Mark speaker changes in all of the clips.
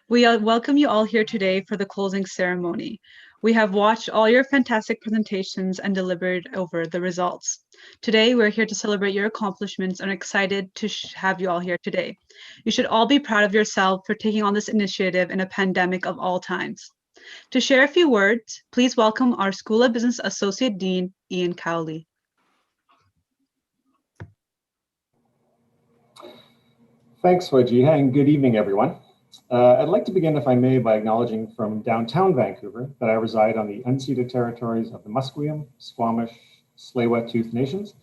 Speaker 1: We welcome you all here today for the closing ceremony. We have watched all your fantastic presentations and delivered over the results. Today, we're here to celebrate your accomplishments and are excited to have you all here today. You should all be proud of yourself for taking on this initiative in a pandemic of all times. To share a few words, please welcome our School of Business Associate Dean, Ian Cowley.
Speaker 2: Thanks, Wajiha, and good evening, everyone. I'd like to begin, if I may, by acknowledging from downtown Vancouver that I reside on the unceded territories of the Musqueam, Squamish, Tsleil-Waututh Nations.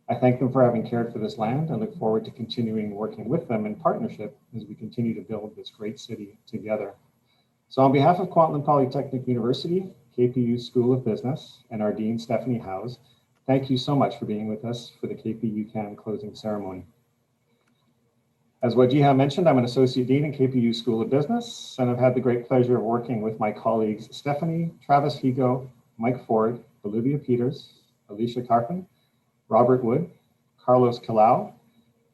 Speaker 2: I thank them for having cared for this land and look forward to continuing working with them in partnership as we continue to build this great city together. So on behalf of Kwantlen Polytechnic University, KPU School of Business, and our Dean, Stephanie Howes, thank you so much for being with us for the KPU CAN closing ceremony. As Wajiha mentioned, I'm an Associate Dean in KPU School of Business, and I've had the great pleasure of working with my colleagues Stephanie, Travis Higo, Mike Ford, Olivia Peters, Alicia Carpin, Robert Wood, Carlos Kalau,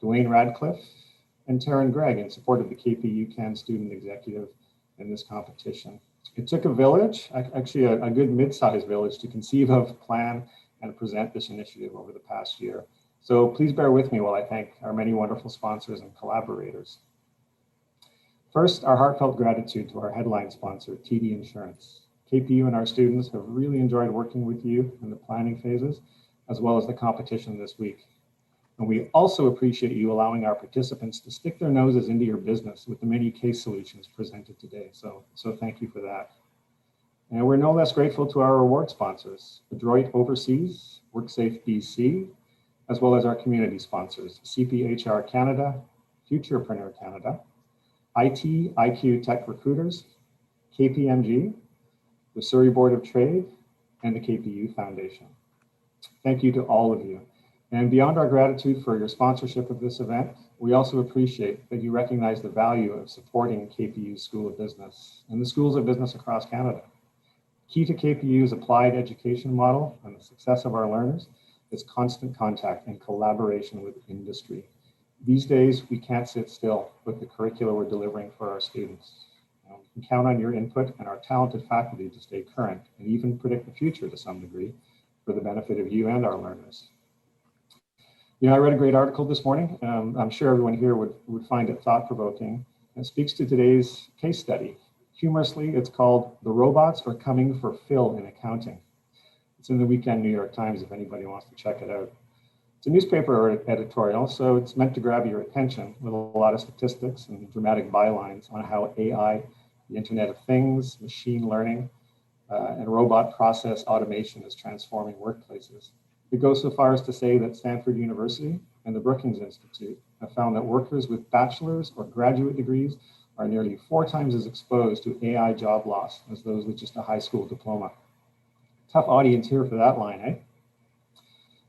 Speaker 2: Dwayne Radcliffe, and Taryn Gregg in support of the KPU CAN Student Executive in this competition. It took a village, actually a good mid-sized village, to conceive of, plan, and present this initiative over the past year. So please bear with me while I thank our many wonderful sponsors and collaborators. First, our heartfelt gratitude to our headline sponsor, TD Insurance. KPU and our students have really enjoyed working with you in the planning phases, as well as the competition this week. And we also appreciate you allowing our participants to stick their noses into your business with the many case solutions presented today. So thank you for that. And we're no less grateful to our award sponsors, Adroit Overseas, WorkSafe BC, as well as our community sponsors, CPHR Canada, Futurepreneur Canada, IT IQ Tech Recruiters, KPMG, the Surrey Board of Trade, and the KPU Foundation. Thank you to all of you. And beyond our gratitude for your sponsorship of this event, we also appreciate that you recognize the value of supporting KPU School of Business and the schools of business across Canada. Key to KPU's applied education model and the success of our learners is constant contact and collaboration with industry. These days, we can't sit still with the curricula we're delivering for our students. We can count on your input and our talented faculty to stay current and even predict the future to some degree for the benefit of you and our learners. I read a great article this morning. I'm sure everyone here would find it thought-provoking. It speaks to today's case study. Humorously, it's called "The Robots Are Coming for Phil in Accounting." It's in the Weekend New York Times if anybody wants to check it out. It's a newspaper editorial, so it's meant to grab your attention with a lot of statistics and dramatic bylines on how AI, the Internet of Things, machine learning, and robot process automation is transforming workplaces. It goes so far as to say that Stanford University and the Brookings Institute have found that workers with bachelor's or graduate degrees are nearly 4 times as exposed to AI job loss as those with just a high school diploma. Tough audience here for that line, eh?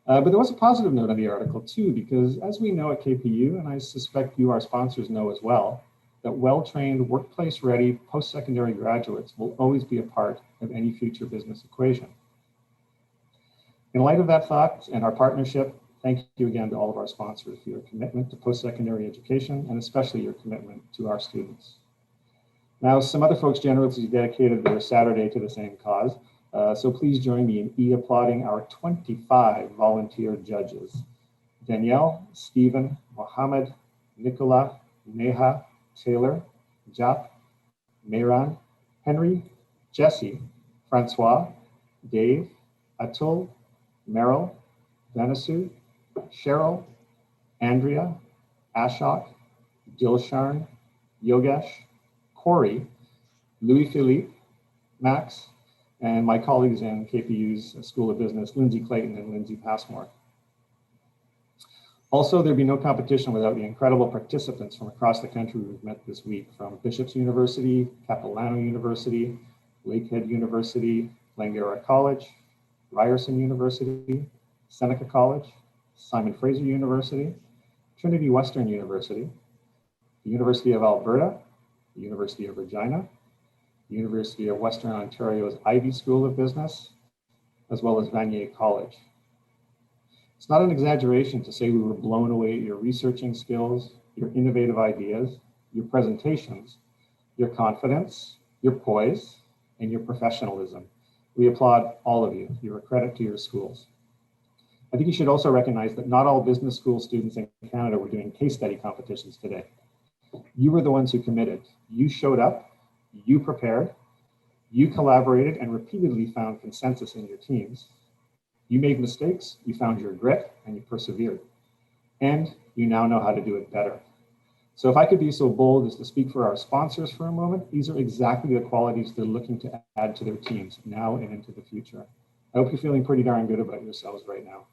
Speaker 2: But there was a positive note on the article too, because as we know at KPU, and I suspect you, our sponsors, know as well, that well-trained, workplace-ready, post-secondary graduates will always be a part of any future business equation. In light of that thought and our partnership, thank you again to all of our sponsors for your commitment to post-secondary education, and especially your commitment to our students. Now, some other folks generously dedicated their Saturday to the same cause. So please join me in applauding our 25 volunteer judges: Danielle, Stephen, Mohammed, Nicola, Neha, Taylor, Jap, Mehran, Henry, Jesse, Francois, Dave, Atul, Meryl, Vanasu, Cheryl, Andrea, Ashok, Dilsharn, Yogesh, Corey, Louis-Philippe, Max, and my colleagues in KPU's School of Business, Lindsay Clayton and Lindsay Passmore. Also, there'd be no competition without the incredible participants from across the country we've met this week, from Bishop's University, Capilano University, Lakehead University, Langara College, Ryerson University, Seneca College, Simon Fraser University, Trinity Western University, the University of Alberta, the University of Regina, the University of Western Ontario's Ivy School of Business, as well as Vanier College. It's not an exaggeration to say we were blown away at your researching skills, your innovative ideas, your presentations, your confidence, your poise, and your professionalism. We applaud all of you. You're a credit to your schools. I think you should also recognize that not all business school students in Canada were doing case study competitions today. You were the ones who committed. You showed up, you prepared, you collaborated and repeatedly found consensus in your teams. You made mistakes, you found your grit, and you persevered. And you now know how to do it better. So if I could be so bold as to speak for our sponsors for a moment, these are exactly the qualities they're looking to add to their teams now and into the future. I hope you're feeling pretty darn good about yourselves right now.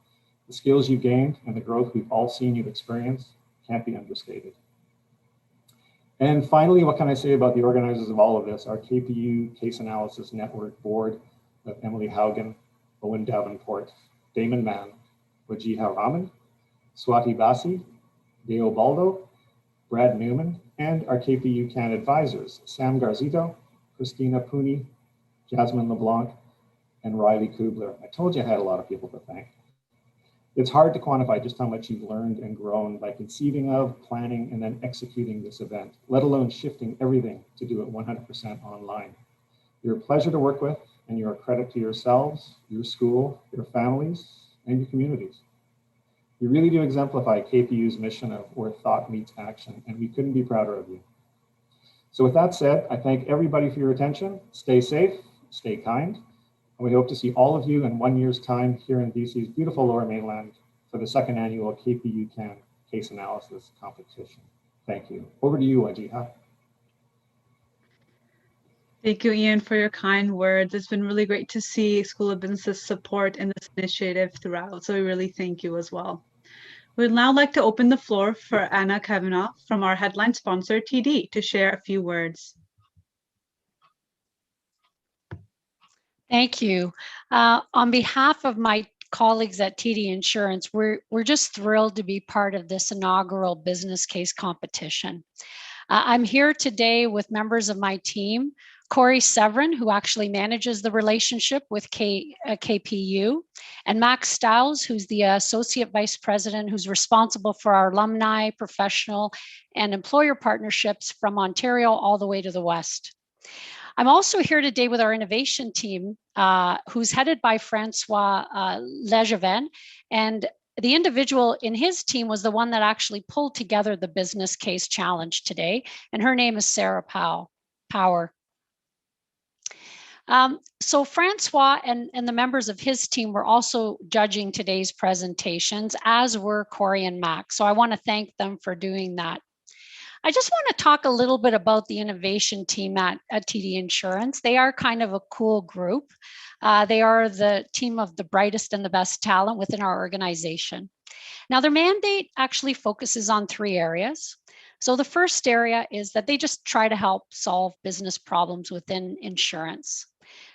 Speaker 2: The skills you've gained and the growth we've all seen you experience can't be understated. And finally, what can I say about the organizers of all of this? Our KPU Case Analysis Network board of Emily Haugen, Owen Davenport, Damon Mann, Wajiha Raman, Swati Basi, Deo Baldo, Brad Newman, and our KPU Can advisors, Sam Garzito, Christina Pooney, Jasmine LeBlanc, and Riley Kubler. I told you I had a lot of people to thank. It's hard to quantify just how much you've learned and grown by conceiving of, planning, and then executing this event, let alone shifting everything to do it 100% online. You're a pleasure to work with, and you're a credit to yourselves, your school, your families, and your communities. You really do exemplify KPU's mission of where thought meets action, and we couldn't be prouder of you. So with that said, I thank everybody for your attention. Stay safe, stay kind, and we hope to see all of you in 1 year's time here in BC's beautiful Lower Mainland for the second annual KPU Can Case Analysis Competition. Thank you. Over to you, Wajiha.
Speaker 1: Thank you, Ian, for your kind words. It's been really great to see School of Business's support in this initiative throughout, so we really thank you as well. We'd now like to open the floor for Anna Kavanagh from our headline sponsor, TD, to share a few words.
Speaker 3: Thank you. On behalf of my colleagues at TD Insurance, we're just thrilled to be part of this inaugural business case competition. I'm here today with members of my team, Corey Severin, who actually manages the relationship with KPU, and Max Stiles, who's the Associate Vice President, who's responsible for our alumni, professional, and employer partnerships from Ontario all the way to the West. I'm also here today with our innovation team, who's headed by Francois Legevin, and the individual in his team was the one that actually pulled together the business case challenge today, and her name is Sarah Power. So Francois and the members of his team were also judging today's presentations, as were Corey and Max. So I want to thank them for doing that. I just want to talk a little bit about the innovation team at TD Insurance. They are kind of a cool group. They are the team of the brightest and the best talent within our organization. Now, their mandate actually focuses on 3 areas. So the first area is that they just try to help solve business problems within insurance.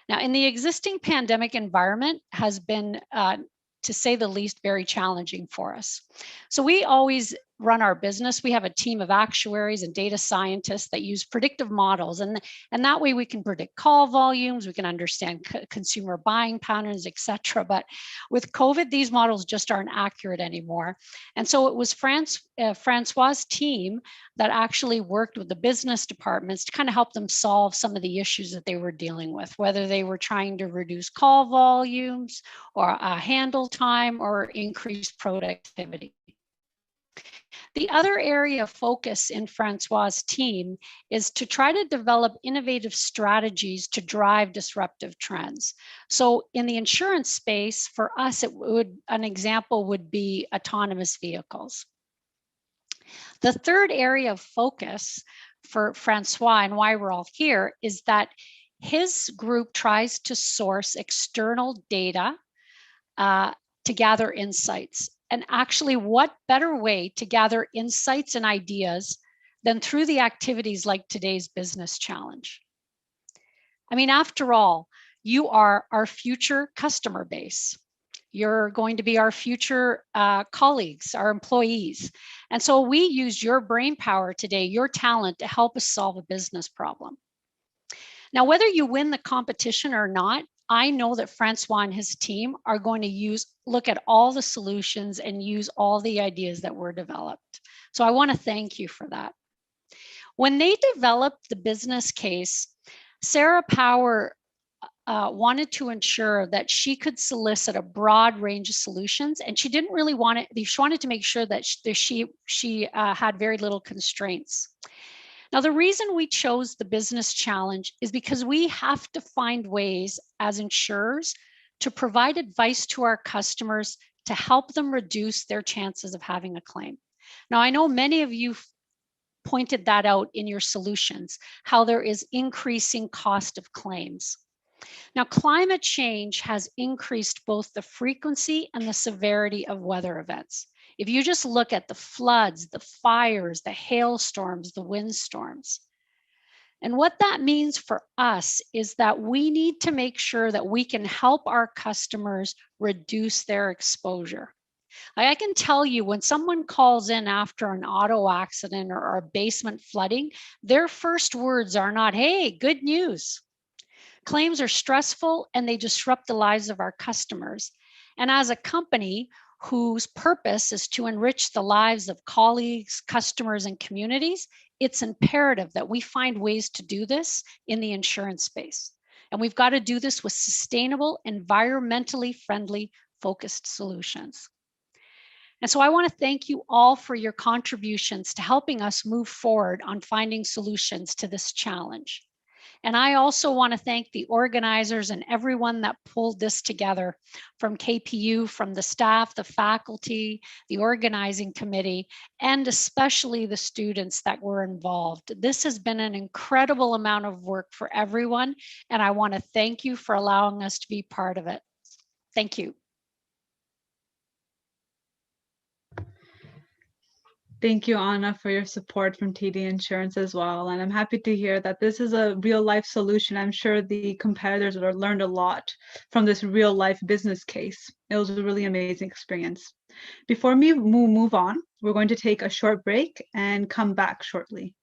Speaker 3: Now, in the existing pandemic environment has been, to say the least, very challenging for us. So we always run our business. We have a team of actuaries and data scientists that use predictive models. And that way we can predict call volumes, we can understand consumer buying patterns, et cetera. But with COVID, these models just aren't accurate anymore. And so it was Francois' team that actually worked with the business departments to kind of help them solve some of the issues that they were dealing with, whether they were trying to reduce call volumes or handle time or increase productivity. The other area of focus in Francois' team is to try to develop innovative strategies to drive disruptive trends. So in the insurance space, for us, an example would be autonomous vehicles. The third area of focus for Francois and why we're all here is that his group tries to source external data to gather insights. And actually, what better way to gather insights and ideas than through the activities like today's business challenge? I mean, after all, you are our future customer base. You're going to be our future colleagues, our employees. And so we use your brain power today, your talent, to help us solve a business problem. Now, whether you win the competition or not, I know that Francois and his team are going to look at all the solutions and use all the ideas that were developed. So I want to thank you for that. When they developed the business case, Sarah Power wanted to ensure that she could solicit a broad range of solutions, and she didn't really want it. She wanted to make sure that she had very little constraints. Now, the reason we chose the business challenge is because we have to find ways as insurers to provide advice to our customers to help them reduce their chances of having a claim. Now, I know many of you pointed that out in your solutions, how there is increasing cost of claims. Now, climate change has increased both the frequency and the severity of weather events. If you just look at the floods, the fires, the hailstorms, the windstorms. And what that means for us is that we need to make sure that we can help our customers reduce their exposure. I can tell you, when someone calls in after an auto accident or a basement flooding, their first words are not, "Hey, good news." Claims are stressful and they disrupt the lives of our customers. And as a company whose purpose is to enrich the lives of colleagues, customers, and communities, it's imperative that we find ways to do this in the insurance space. And we've got to do this with sustainable, environmentally friendly, focused solutions. And so I want to thank you all for your contributions to helping us move forward on finding solutions to this challenge. And I also want to thank the organizers and everyone that pulled this together, from KPU, from the staff, the faculty, the organizing committee, and especially the students that were involved. This has been an incredible amount of work for everyone, and I want to thank you for allowing us to be part of it. Thank you.
Speaker 1: Thank you, Anna, for your support from TD Insurance as well. And I'm happy to hear that this is a real life solution. I'm sure the competitors learned a lot from this real life business case. It was a really amazing experience. Before we move on, we're going to take a short break and come back shortly.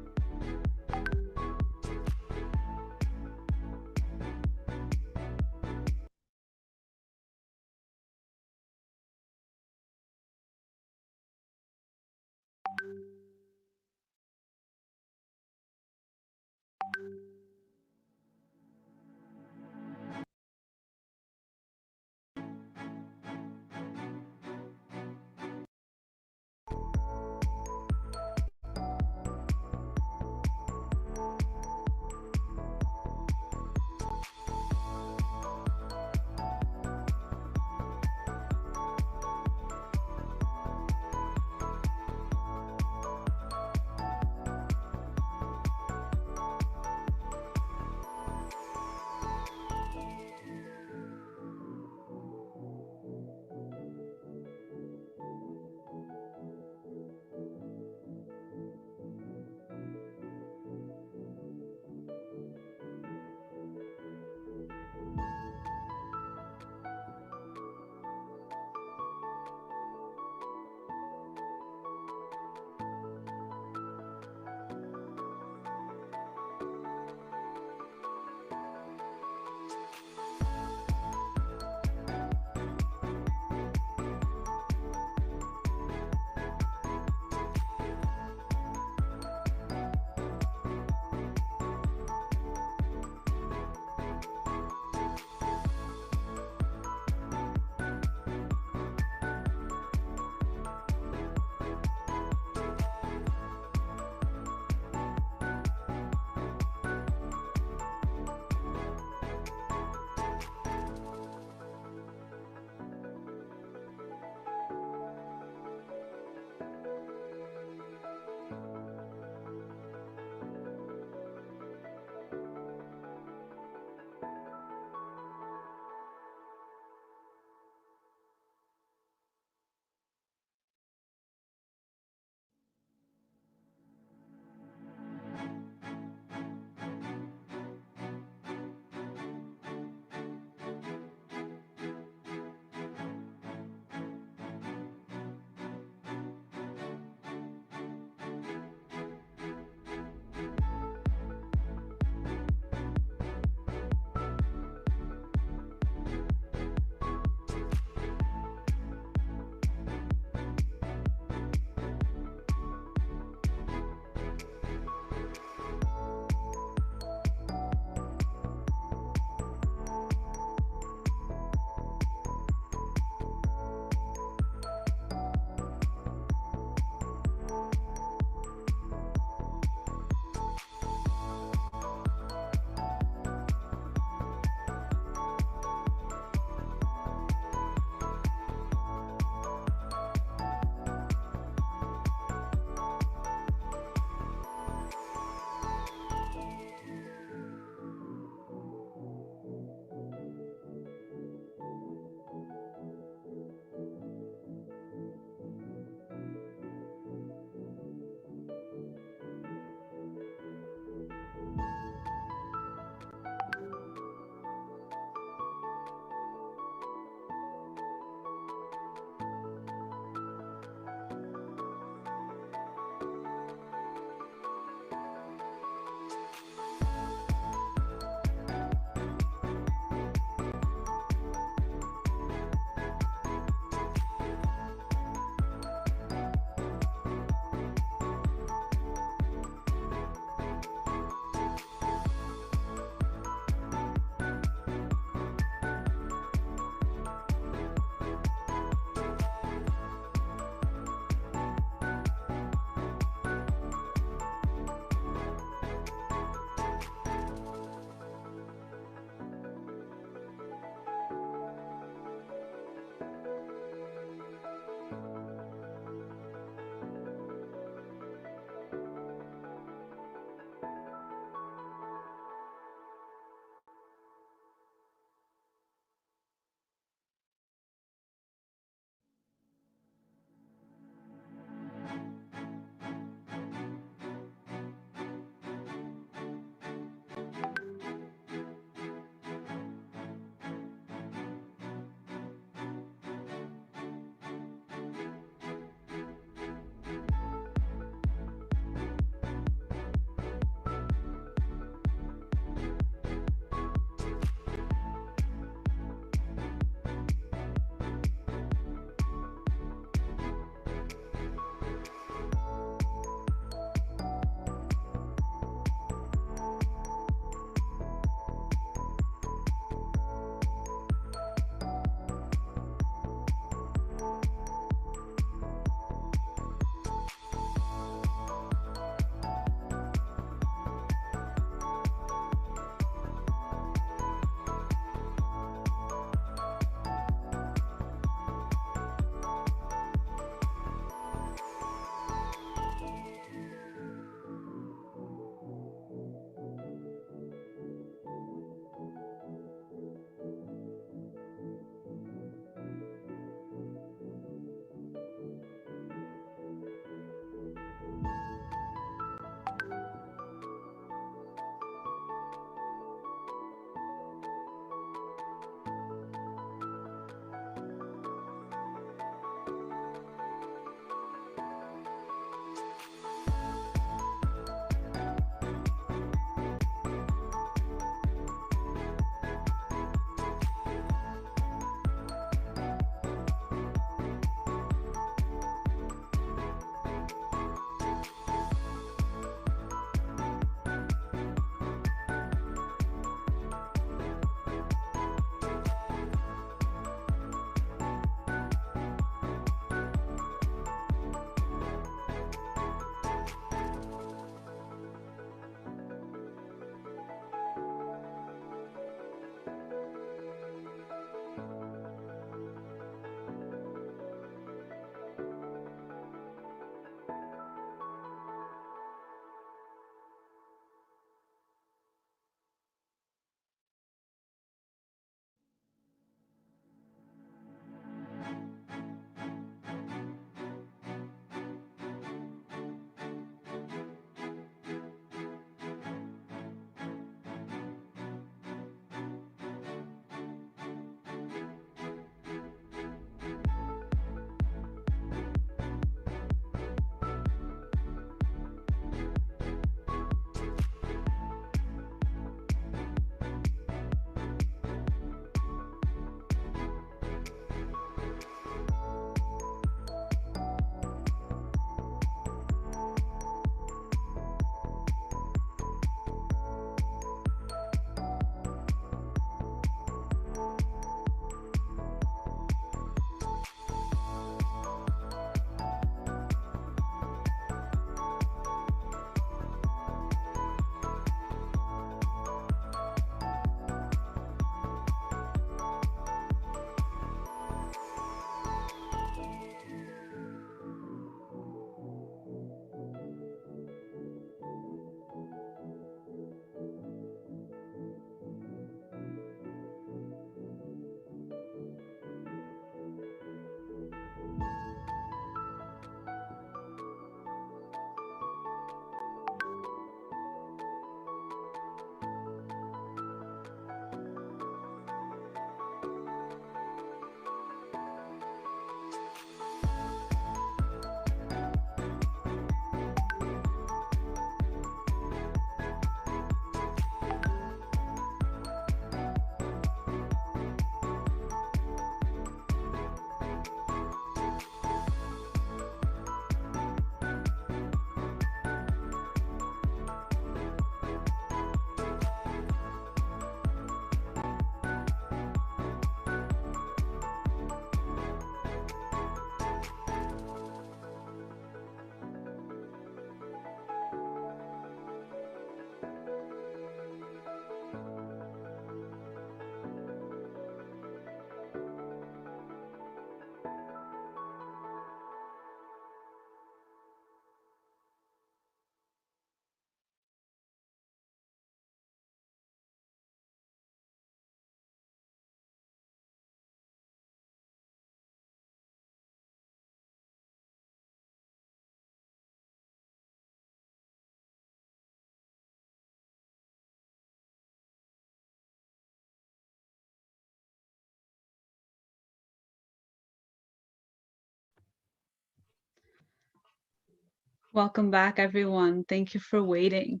Speaker 1: Welcome back, everyone. Thank you for waiting.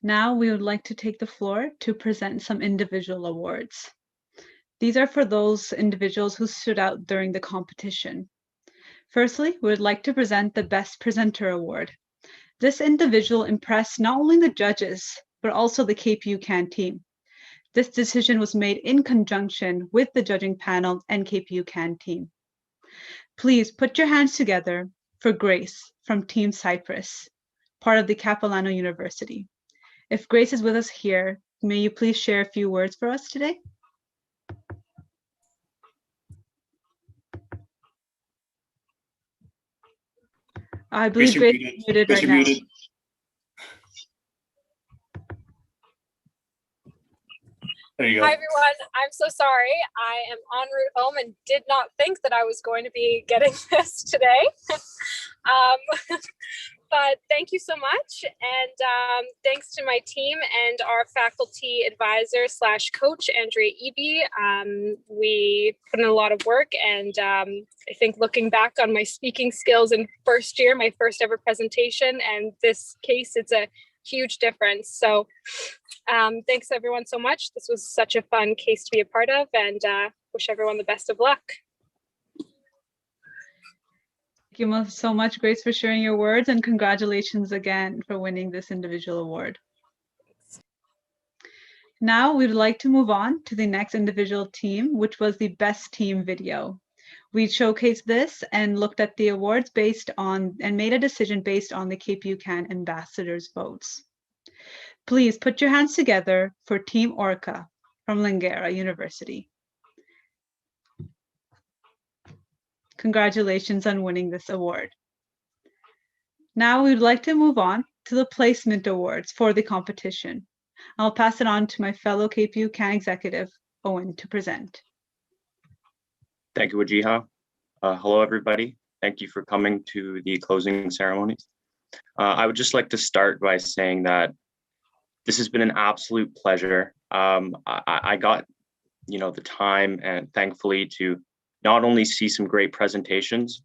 Speaker 1: Now we would like to take the floor to present some individual awards. These are for those individuals who stood out during the competition. Firstly, we would like to present the Best Presenter Award. This individual impressed not only the judges, but also the KPU CAN team. This decision was made in conjunction with the judging panel and KPU CAN team. Please put your hands together for Grace from Team Cyprus, part of the Capilano University. If Grace is with us here, may you please share a few words for us today? I believe Grace is muted right now.
Speaker 4: There you go.
Speaker 5: Hi, everyone. I'm so sorry. I am en route home and did not think that I was going to be getting this today. But thank you so much. And thanks to my team and our faculty advisor / coach, Andrea Eby. We put in a lot of work, and I think looking back on my speaking skills in first year, my first ever presentation, and this case, it's a huge difference. So thanks everyone so much. This was such a fun case to be a part of, and wish everyone the best of luck.
Speaker 1: Thank you so much, Grace, for sharing your words, and congratulations again for winning this individual award. Now we'd like to move on to the next individual team, which was the Best Team Video. We showcased this and looked at the awards based on and made a decision based on the KPU CAN ambassadors' votes. Please put your hands together for Team Orca from Langara University. Congratulations on winning this award. Now we'd like to move on to the placement awards for the competition. I'll pass it on to my fellow KPU CAN executive, Owen, to present.
Speaker 4: Thank you, Wajiha. Hello, everybody. Thank you for coming to the closing ceremonies. I would just like to start by saying that this has been an absolute pleasure. I got, the time, and thankfully, to not only see some great presentations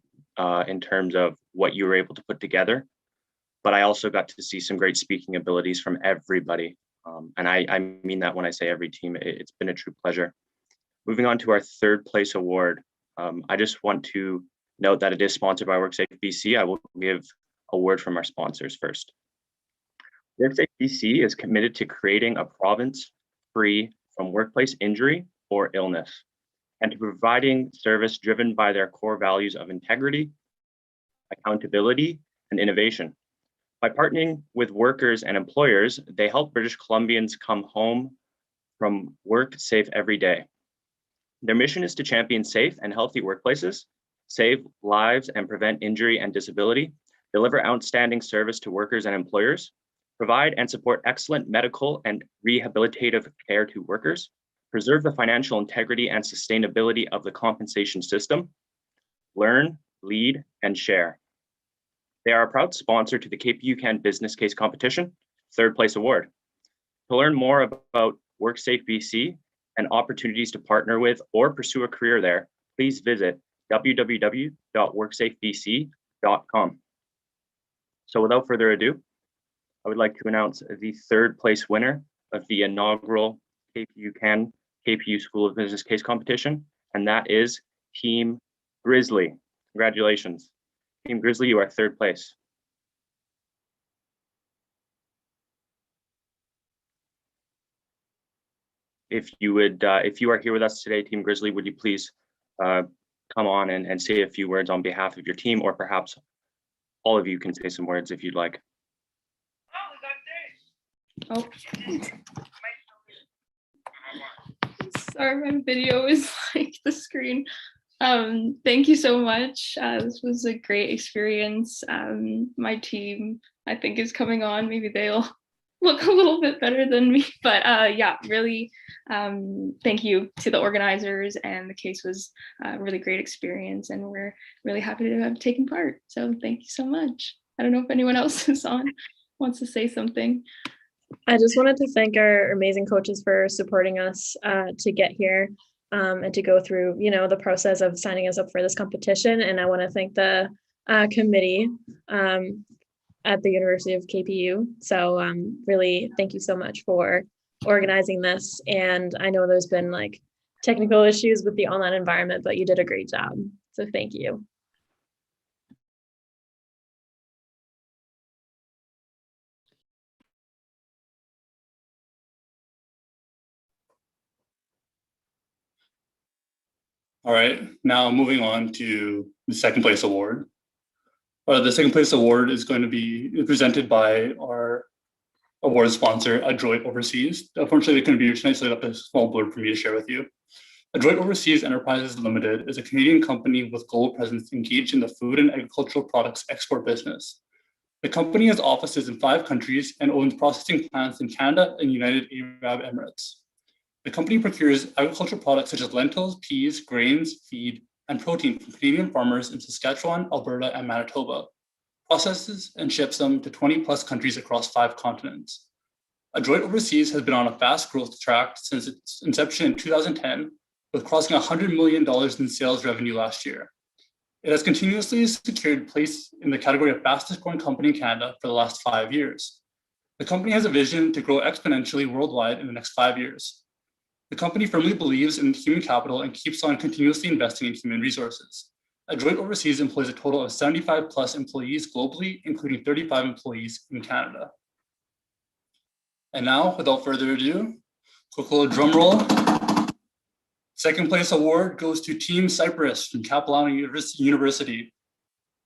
Speaker 4: in terms of what you were able to put together, but I also got to see some great speaking abilities from everybody. And I mean that when I say every team. It's been a true pleasure. Moving on to our third place award, I just want to note that it is sponsored by WorkSafe BC. I will give a word from our sponsors first. WorkSafe BC is committed to creating a province free from workplace injury or illness, and to providing service driven by their core values of integrity, accountability, and innovation. By partnering with workers and employers, they help British Columbians come home from work safe every day. Their mission is to champion safe and healthy workplaces, save lives and prevent injury and disability, deliver outstanding service to workers and employers, provide and support excellent medical and rehabilitative care to workers, preserve the financial integrity and sustainability of the compensation system, learn, lead, and share. They are a proud sponsor to the KPU CAN Business Case Competition, third place award. To learn more about WorkSafe BC and opportunities to partner with or pursue a career there, please visit www.worksafebc.com. So without further ado, I would like to announce the third place winner of the inaugural KPU CAN KPU School of Business Case Competition, and that is Team Grizzly. Congratulations. Team Grizzly, you are third place. If you are here with us today, Team Grizzly, would you please come on and say a few words on behalf of your team, or perhaps all of you can say some words if you'd like.
Speaker 6: Oh. Sorry, my video is like the screen. Thank you so much. This was a great experience. My team, I think, is coming on. Maybe they'll look a little bit better than me, but yeah, really thank you to the organizers, and the case was a really great experience, and we're really happy to have taken part. So thank you so much. I don't know if anyone else is on, wants to say something.
Speaker 7: I just wanted to thank our amazing coaches for supporting us to get here and to go through, the process of signing us up for this competition. And I want to thank the committee at the University of KPU. So really, thank you so much for organizing this. And I know there's been like technical issues with the online environment, but you did a great job. So thank you.
Speaker 8: All right, now moving on to the second place award. The second place award is going to be presented by our award sponsor, Adroit Overseas. Unfortunately, they couldn't be here tonight, so I left a small blurb for me to share with you. Adroit Overseas Enterprises Limited is a Canadian company with global presence engaged in the food and agricultural products export business. The company has offices in 5 countries and owns processing plants in Canada and United Arab Emirates. The company procures agricultural products such as lentils, peas, grains, feed, and protein from Canadian farmers in Saskatchewan, Alberta, and Manitoba, processes and ships them to 20 plus countries across 5 continents. Adroit Overseas has been on a fast growth track since its inception in 2010, with crossing $100 million in sales revenue last year. It has continuously secured place in the category of fastest growing company in Canada for the last 5 years. The company has a vision to grow exponentially worldwide in the next 5 years. The company firmly believes in human capital and keeps on continuously investing in human resources. Adroit Overseas employs a total of 75 plus employees globally, including 35 employees in Canada. And now, without further ado, quick little drum roll. Second place award goes to Team Cyprus from Capilano University.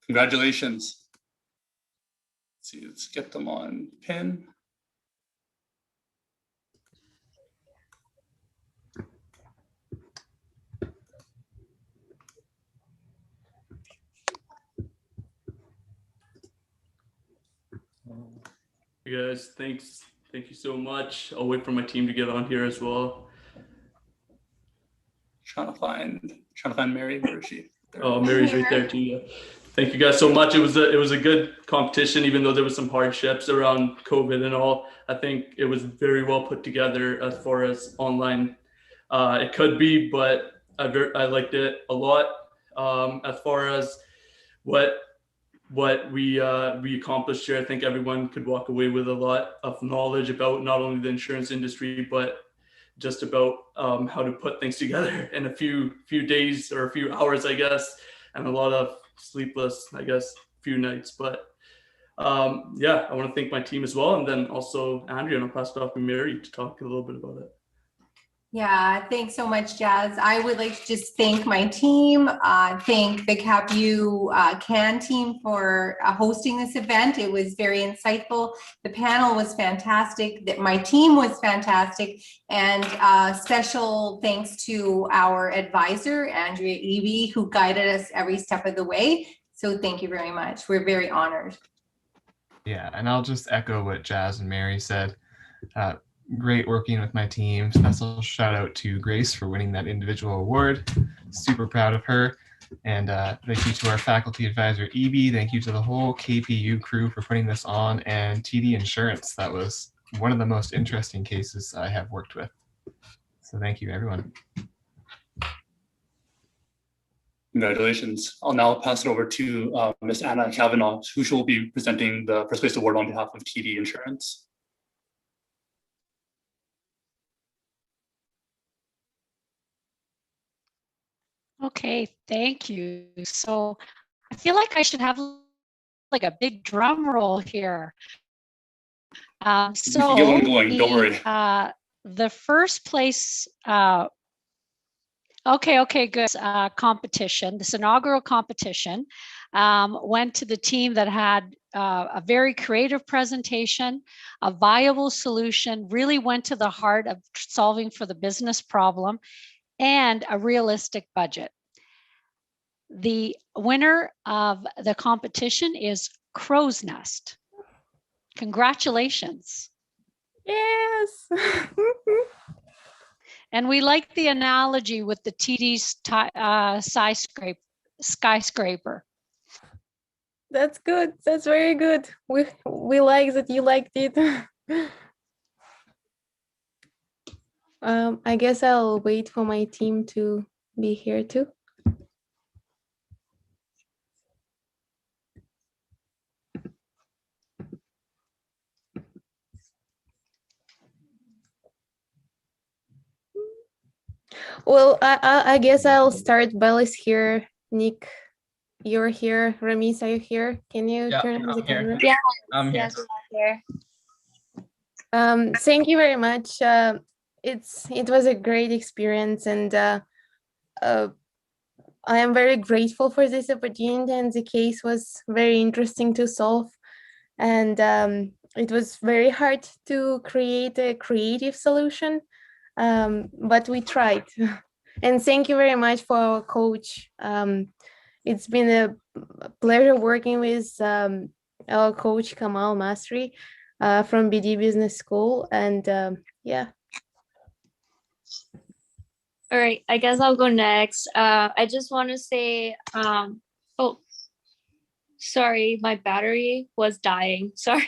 Speaker 8: Congratulations. Let's see, let's get them on pin.
Speaker 9: Hey guys, thanks. Thank you so much. I'll wait for my team to get on here as well.
Speaker 8: Trying to find Mary. Where is she?
Speaker 9: Oh, Mary's right there too. Yeah. Thank you guys so much. It was a good competition, even though there was some hardships around COVID and all. I think it was very well put together as far as online it could be, but I liked it a lot. As far as what we accomplished here, I think everyone could walk away with a lot of knowledge about not only the insurance industry, but just about how to put things together in a few days or a few hours, I guess, and a lot of sleepless, I guess, few nights. But yeah, I want to thank my team as well, and then also Andrea, and I'll pass it off to Mary to talk a little bit about it.
Speaker 10: Yeah, thanks so much, Jazz. I would like to just thank my team, thank the KPU CAN team for hosting this event. It was very insightful. The panel was fantastic. My team was fantastic. And special thanks to our advisor, Andrea Eby, who guided us every step of the way. So thank you very much. We're very honored.
Speaker 11: Yeah, and I'll just echo what Jazz and Mary said. Great working with my team. Special shout out to Grace for winning that individual award. Super proud of her. And thank you to our faculty advisor, Eby. Thank you to the whole KPU crew for putting this on, and TD Insurance. That was one of the most interesting cases I have worked with. So thank you, everyone.
Speaker 8: Congratulations. I'll now pass it over to Ms. Anna Kavanaugh, who will be presenting the first place award on behalf of TD Insurance.
Speaker 3: Okay, thank you. So I feel like I should have like a big drum roll here. So
Speaker 8: get one going, don't worry.
Speaker 3: The first place, okay, good. Competition, this inaugural competition went to the team that had a very creative presentation, a viable solution, really went to the heart of solving for the business problem, and a realistic budget. The winner of the competition is Crow's Nest. Congratulations.
Speaker 12: Yes.
Speaker 3: And we like the analogy with the TD's skyscraper.
Speaker 12: That's good. That's very good. We like that you liked it. I guess I'll wait for my team to be here too. Well, I guess I'll start. Belle is here. Nick, you're here. Ramis, are you here? Can you
Speaker 13: Yeah,
Speaker 12: turn on the
Speaker 13: I'm here.
Speaker 12: camera?
Speaker 14: Yeah,
Speaker 13: I'm here.
Speaker 14: yes, we're here.
Speaker 12: Thank you very much. It was a great experience, and I am very grateful for this opportunity. And the case was very interesting to solve, and it was very hard to create a creative solution, but we tried. And thank you very much for our coach. It's been a pleasure working with our coach Kamal Masri from BD Business School, and yeah.
Speaker 14: All right, I guess I'll go next. I just want to say, oh, sorry, my battery was dying. Sorry.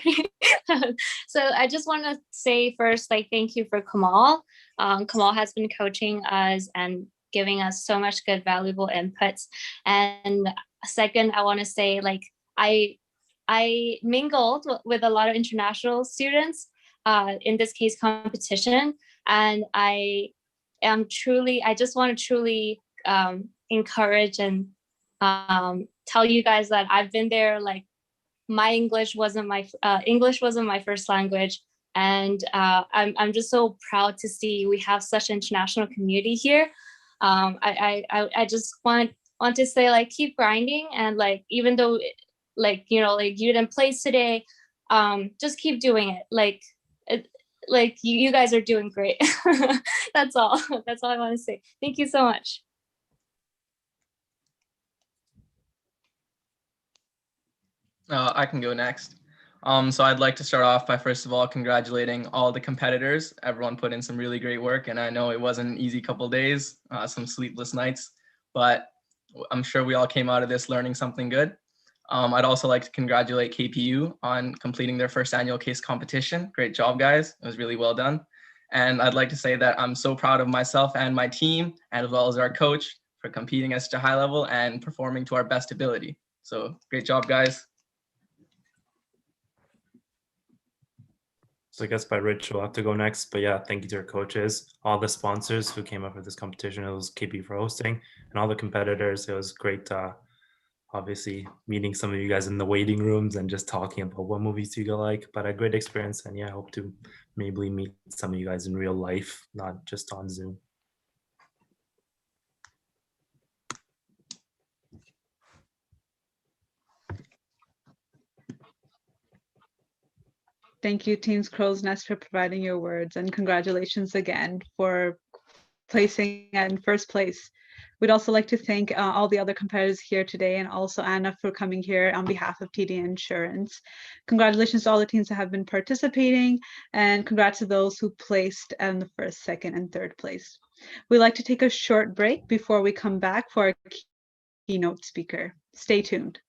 Speaker 14: So I just want to say first, like, thank you for Kamal. Kamal has been coaching us and giving us so much good, valuable inputs. And second, I want to say, like, I mingled with a lot of international students, in this case competition, and I just want to truly encourage and tell you guys that I've been there. Like, my English wasn't my first language, and I'm just so proud to see we have such an international community here. I just want to say, like, keep grinding, and, like, even though, like, you know, like, you didn't place today, just keep doing it. Like you guys are doing great. That's all. That's all I want to say. Thank you so much.
Speaker 13: I can go next. So I'd like to start off by first of all congratulating all the competitors. Everyone put in some really great work, and I know it wasn't an easy couple days, some sleepless nights, but I'm sure we all came out of this learning something good. I'd also like to congratulate KPU on completing their first annual case competition. Great job, guys. It was really well done. And I'd like to say that I'm so proud of myself and my team, as well as our coach, for competing at such a high level and performing to our best ability. So great job, guys.
Speaker 15: So I guess by Rich, we'll have to go next. But yeah, thank you to our coaches, all the sponsors who came up with this competition. It was KP for hosting, and all the competitors. It was great, obviously, meeting some of you guys in the waiting rooms and just talking about what movies you like. But a great experience, and yeah, I hope to maybe meet some of you guys in real life, not just on Zoom.
Speaker 1: Thank you, Teams Crow's Nest, for providing your words, and congratulations again for placing in first place. We'd also like to thank all the other competitors here today, and also Anna for coming here on behalf of TD Insurance. Congratulations to all the teams that have been participating, and congrats to those who placed in the first, second, and third place. We'd like to take a short break before we come back for our keynote speaker. Stay tuned.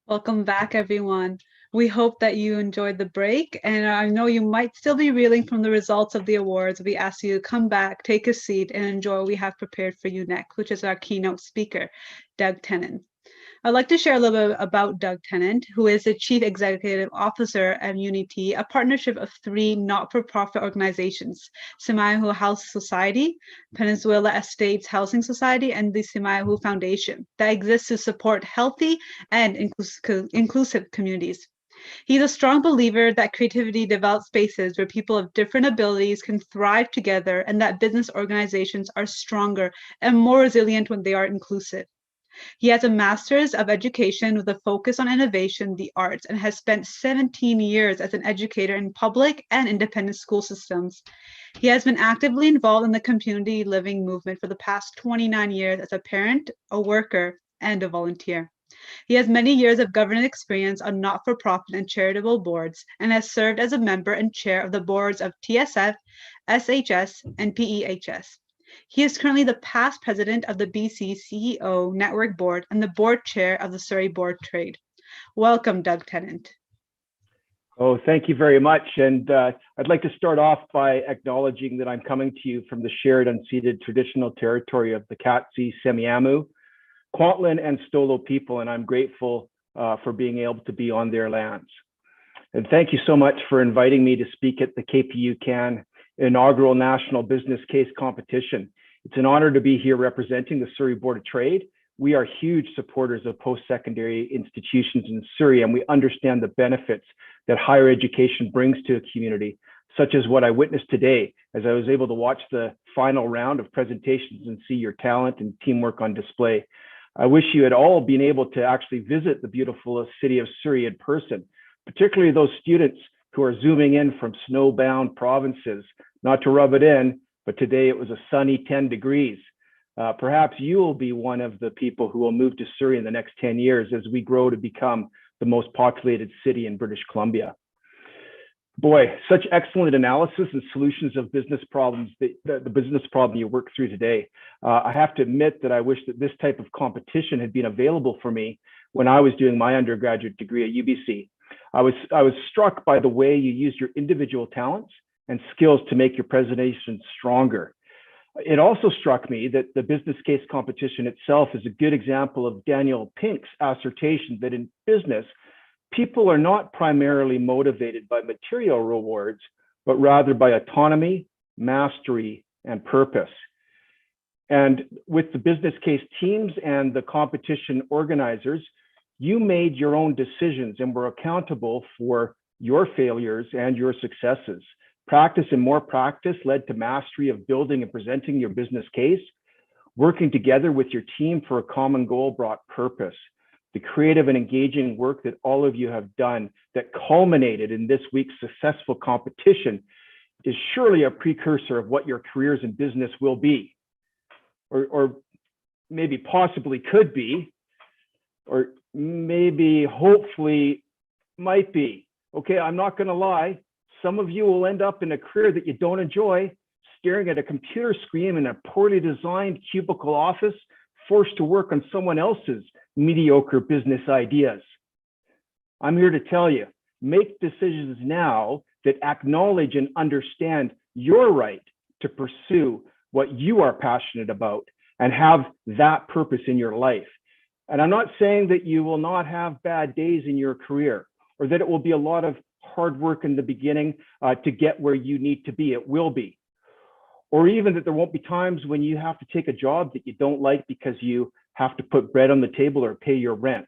Speaker 1: Welcome back, everyone. We hope that you enjoyed the break, and I know you might still be reeling from the results of the awards. We ask you to come back, take a seat, and enjoy what we have prepared for you next, which is our keynote speaker, Doug Tennant. I'd like to share a little bit about Doug Tennant, who is the Chief Executive Officer of Unity, a partnership of 3 not-for-profit organizations, Simayahu House Society, Peninsula Estates Housing Society, and the Simayahu Foundation, that exists to support healthy and inclusive communities. He's a strong believer that creativity develops spaces where people of different abilities can thrive together, and that business organizations are stronger and more resilient when they are inclusive. He has a master's of education with a focus on innovation, the arts, and has spent 17 years as an educator in public and independent school systems. He has been actively involved in the community living movement for the past 29 years as a parent, a worker, and a volunteer. He has many years of governance experience on not-for-profit and charitable boards, and has served as a member and chair of the boards of TSF, SHS, and PEHS. He is currently the past president of the BC CEO Network Board and the board chair of the Surrey Board Trade. Welcome, Doug Tennant.
Speaker 16: Oh, thank you very much. And I'd like to start off by acknowledging that I'm coming to you from the shared unceded traditional territory of the Katsi, Semiahmoo, Kwantlen, and Stolo people, and I'm grateful for being able to be on their lands. And thank you so much for inviting me to speak at the KPU CAN Inaugural National Business Case Competition. It's an honor to be here representing the Surrey Board of Trade. We are huge supporters of post-secondary institutions in Surrey, and we understand the benefits that higher education brings to a community, such as what I witnessed today as I was able to watch the final round of presentations and see your talent and teamwork on display. I wish you had all been able to actually visit the beautiful city of Surrey in person, particularly those students who are zooming in from snowbound provinces. Not to rub it in, but today it was a sunny 10 degrees. Perhaps you will be one of the people who will move to Surrey in the next 10 years as we grow to become the most populated city in British Columbia. Boy, such excellent analysis and solutions of business problems, the business problem you worked through today. I have to admit that I wish that this type of competition had been available for me when I was doing my undergraduate degree at UBC. I was struck by the way you used your individual talents and skills to make your presentation stronger. It also struck me that the business case competition itself is a good example of Daniel Pink's assertion that in business, people are not primarily motivated by material rewards, but rather by autonomy, mastery, and purpose. And with the business case teams and the competition organizers, you made your own decisions and were accountable for your failures and your successes. Practice and more practice led to mastery of building and presenting your business case. Working together with your team for a common goal brought purpose. The creative and engaging work that all of you have done that culminated in this week's successful competition is surely a precursor of what your careers in business will be, or maybe possibly could be, or maybe hopefully might be. Okay, I'm not going to lie. Some of you will end up in a career that you don't enjoy, staring at a computer screen in a poorly designed cubicle office, forced to work on someone else's mediocre business ideas. I'm here to tell you, make decisions now that acknowledge and understand your right to pursue what you are passionate about and have that purpose in your life. And I'm not saying that you will not have bad days in your career or that it will be a lot of hard work in the beginning to get where you need to be. It will be. Or even that there won't be times when you have to take a job that you don't like because you have to put bread on the table or pay your rent.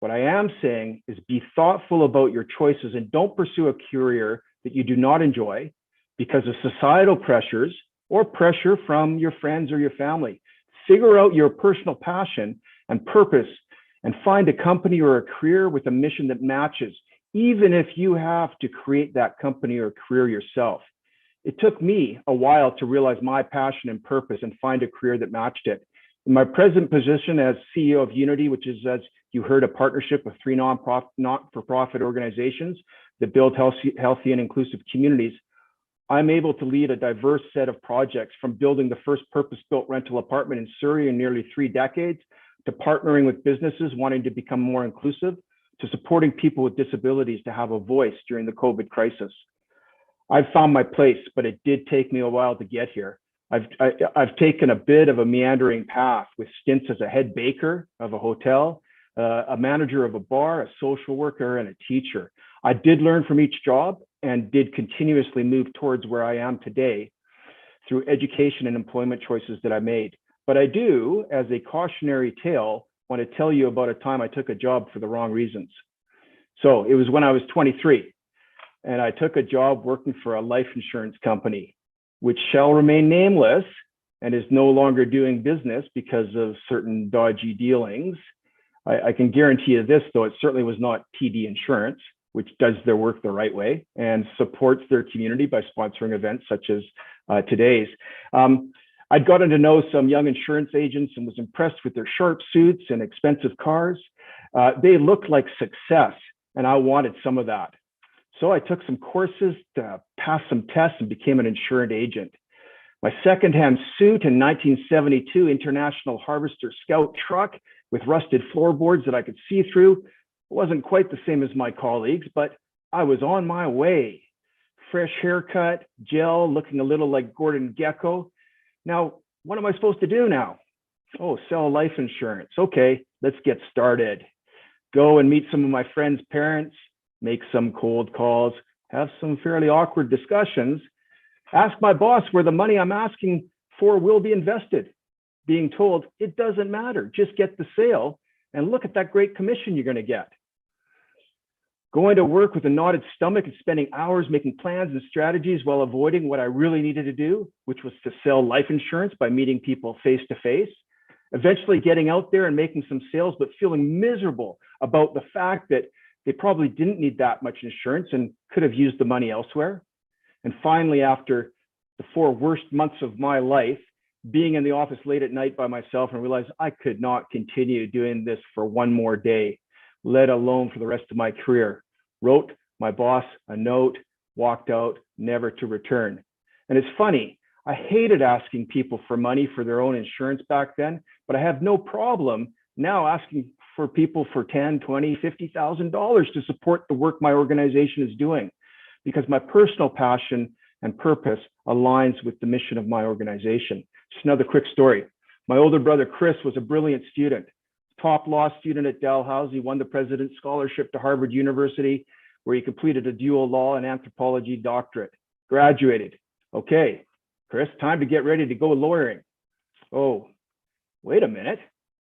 Speaker 16: What I am saying is be thoughtful about your choices and don't pursue a career that you do not enjoy because of societal pressures or pressure from your friends or your family. Figure out your personal passion and purpose and find a company or a career with a mission that matches, even if you have to create that company or career yourself. It took me a while to realize my passion and purpose and find a career that matched it. In my present position as CEO of Unity, which is, as you heard, a partnership of 3 not-for-profit organizations that build healthy and inclusive communities, I'm able to lead a diverse set of projects, from building the first purpose-built rental apartment in Surrey in nearly 3 decades, to partnering with businesses wanting to become more inclusive, to supporting people with disabilities to have a voice during the COVID crisis. I've found my place, but it did take me a while to get here. I've taken a bit of a meandering path with stints as a head baker of a hotel, a manager of a bar, a social worker, and a teacher. I did learn from each job and did continuously move towards where I am today through education and employment choices that I made. But I do, as a cautionary tale, want to tell you about a time I took a job for the wrong reasons. So it was when I was 23, and I took a job working for a life insurance company, which shall remain nameless and is no longer doing business because of certain dodgy dealings. I can guarantee you this, though, it certainly was not TD Insurance, which does their work the right way and supports their community by sponsoring events such as today's. I'd gotten to know some young insurance agents and was impressed with their sharp suits and expensive cars. They looked like success, and I wanted some of that. So I took some courses, passed some tests, and became an insurance agent. My secondhand suit and 1972 International Harvester Scout truck with rusted floorboards that I could see through wasn't quite the same as my colleagues, but I was on my way. Fresh haircut, gel, looking a little like Gordon Gekko. Now, what am I supposed to do now? Oh, sell life insurance. Okay, let's get started. Go and meet some of my friends' parents, make some cold calls, have some fairly awkward discussions, ask my boss where the money I'm asking for will be invested. Being told it doesn't matter, just get the sale and look at that great commission you're going to get. Going to work with a knotted stomach and spending hours making plans and strategies while avoiding what I really needed to do, which was to sell life insurance by meeting people face to face. Eventually getting out there and making some sales, but feeling miserable about the fact that they probably didn't need that much insurance and could have used the money elsewhere. And finally, after the 4 worst months of my life, being in the office late at night by myself and realized I could not continue doing this for one more day, let alone for the rest of my career. Wrote my boss a note, walked out, never to return. And it's funny, I hated asking people for money for their own insurance back then, but I have no problem now asking for people for $10, $20, $50,000 to support the work my organization is doing, because my personal passion and purpose aligns with the mission of my organization. Just another quick story. My older brother, Chris, was a brilliant student, top law student at Dalhousie, won the President's Scholarship to Harvard University, where he completed a dual law and anthropology doctorate, graduated. Okay, Chris, time to get ready to go lawyering. Oh, wait a minute.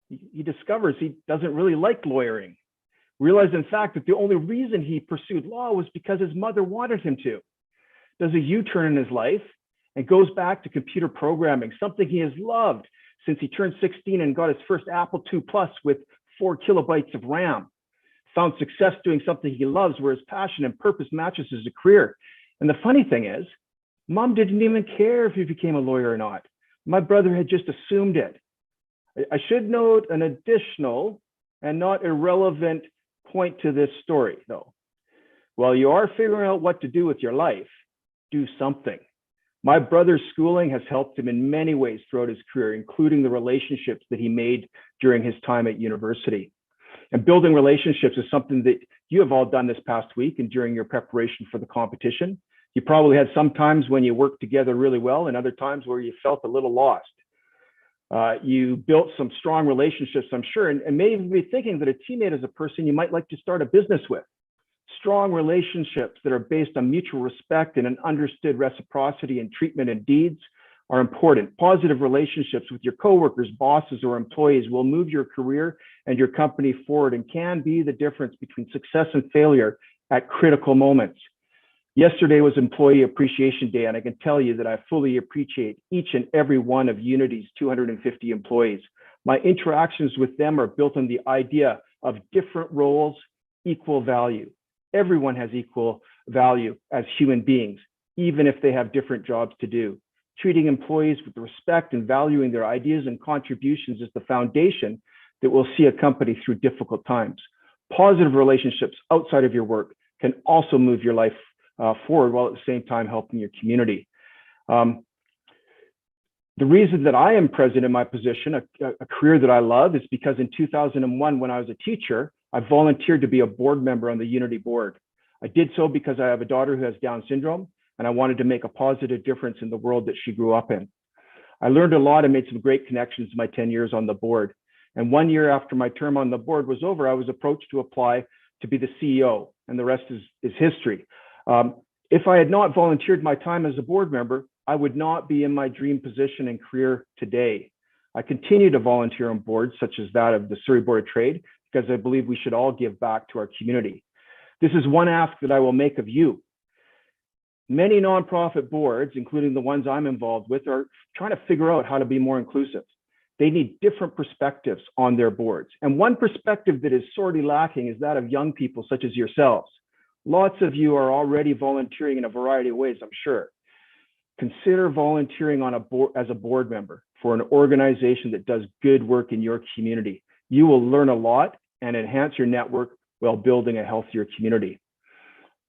Speaker 16: He discovers he doesn't really like lawyering. Realized, in fact, that the only reason he pursued law was because his mother wanted him to. Does a U-turn in his life and goes back to computer programming, something he has loved since he turned 16 and got his first Apple II Plus with 4 kilobytes of RAM. Found success doing something he loves, where his passion and purpose matches his career. And the funny thing is, Mom didn't even care if he became a lawyer or not. My brother had just assumed it. I should note an additional and not irrelevant point to this story, though. While you are figuring out what to do with your life, do something. My brother's schooling has helped him in many ways throughout his career, including the relationships that he made during his time at university. And building relationships is something that you have all done this past week and during your preparation for the competition. You probably had some times when you worked together really well and other times where you felt a little lost. You built some strong relationships, I'm sure, and may even be thinking that a teammate is a person you might like to start a business with. Strong relationships that are based on mutual respect and an understood reciprocity in treatment and deeds are important. Positive relationships with your coworkers, bosses, or employees will move your career and your company forward and can be the difference between success and failure at critical moments. Yesterday was Employee Appreciation Day, and I can tell you that I fully appreciate each and every one of Unity's 250 employees. My interactions with them are built on the idea of different roles, equal value. Everyone has equal value as human beings, even if they have different jobs to do. Treating employees with respect and valuing their ideas and contributions is the foundation that will see a company through difficult times. Positive relationships outside of your work can also move your life forward while at the same time helping your community. The reason that I am present in my position, a career that I love, is because in 2001, when I was a teacher, I volunteered to be a board member on the Unity board. I did so because I have a daughter who has Down syndrome, and I wanted to make a positive difference in the world that she grew up in. I learned a lot and made some great connections in my 10 years on the board. And 1 year after my term on the board was over, I was approached to apply to be the CEO, and the rest is history. If I had not volunteered my time as a board member, I would not be in my dream position and career today. I continue to volunteer on boards such as that of the Surrey Board of Trade because I believe we should all give back to our community. This is one ask that I will make of you. Many nonprofit boards, including the ones I'm involved with, are trying to figure out how to be more inclusive. They need different perspectives on their boards. And one perspective that is sorely lacking is that of young people such as yourselves. Lots of you are already volunteering in a variety of ways, I'm sure. Consider volunteering on a board as a board member for an organization that does good work in your community. You will learn a lot and enhance your network while building a healthier community.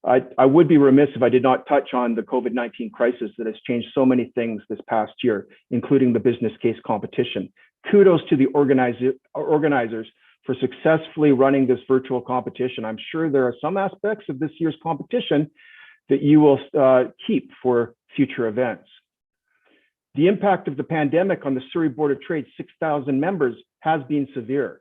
Speaker 16: I would be remiss if I did not touch on the COVID-19 crisis that has changed so many things this past year, including the business case competition. Kudos to the organizers for successfully running this virtual competition. I'm sure there are some aspects of this year's competition that you will keep for future events. The impact of the pandemic on the Surrey Board of Trade's 6,000 members has been severe.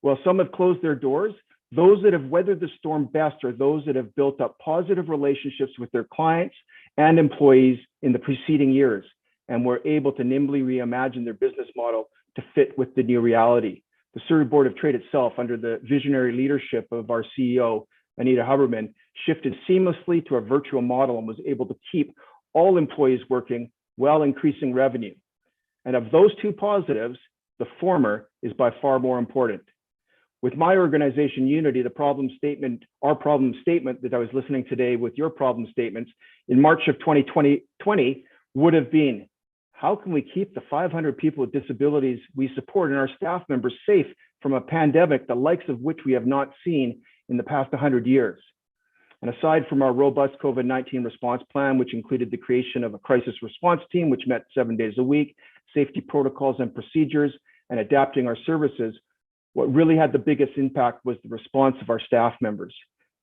Speaker 16: While some have closed their doors, those that have weathered the storm best are those that have built up positive relationships with their clients and employees in the preceding years and were able to nimbly reimagine their business model to fit with the new reality. The Surrey Board of Trade itself, under the visionary leadership of our CEO, Anita Huberman, shifted seamlessly to a virtual model and was able to keep all employees working while increasing revenue. And of those two positives, the former is by far more important. With my organization, Unity, our problem statement that I was listening today with your problem statements in March of 2020 would have been, how can we keep the 500 people with disabilities we support and our staff members safe from a pandemic, the likes of which we have not seen in the past 100 years? And aside from our robust COVID-19 response plan, which included the creation of a crisis response team, which met 7 days a week, safety protocols and procedures, and adapting our services, what really had the biggest impact was the response of our staff members.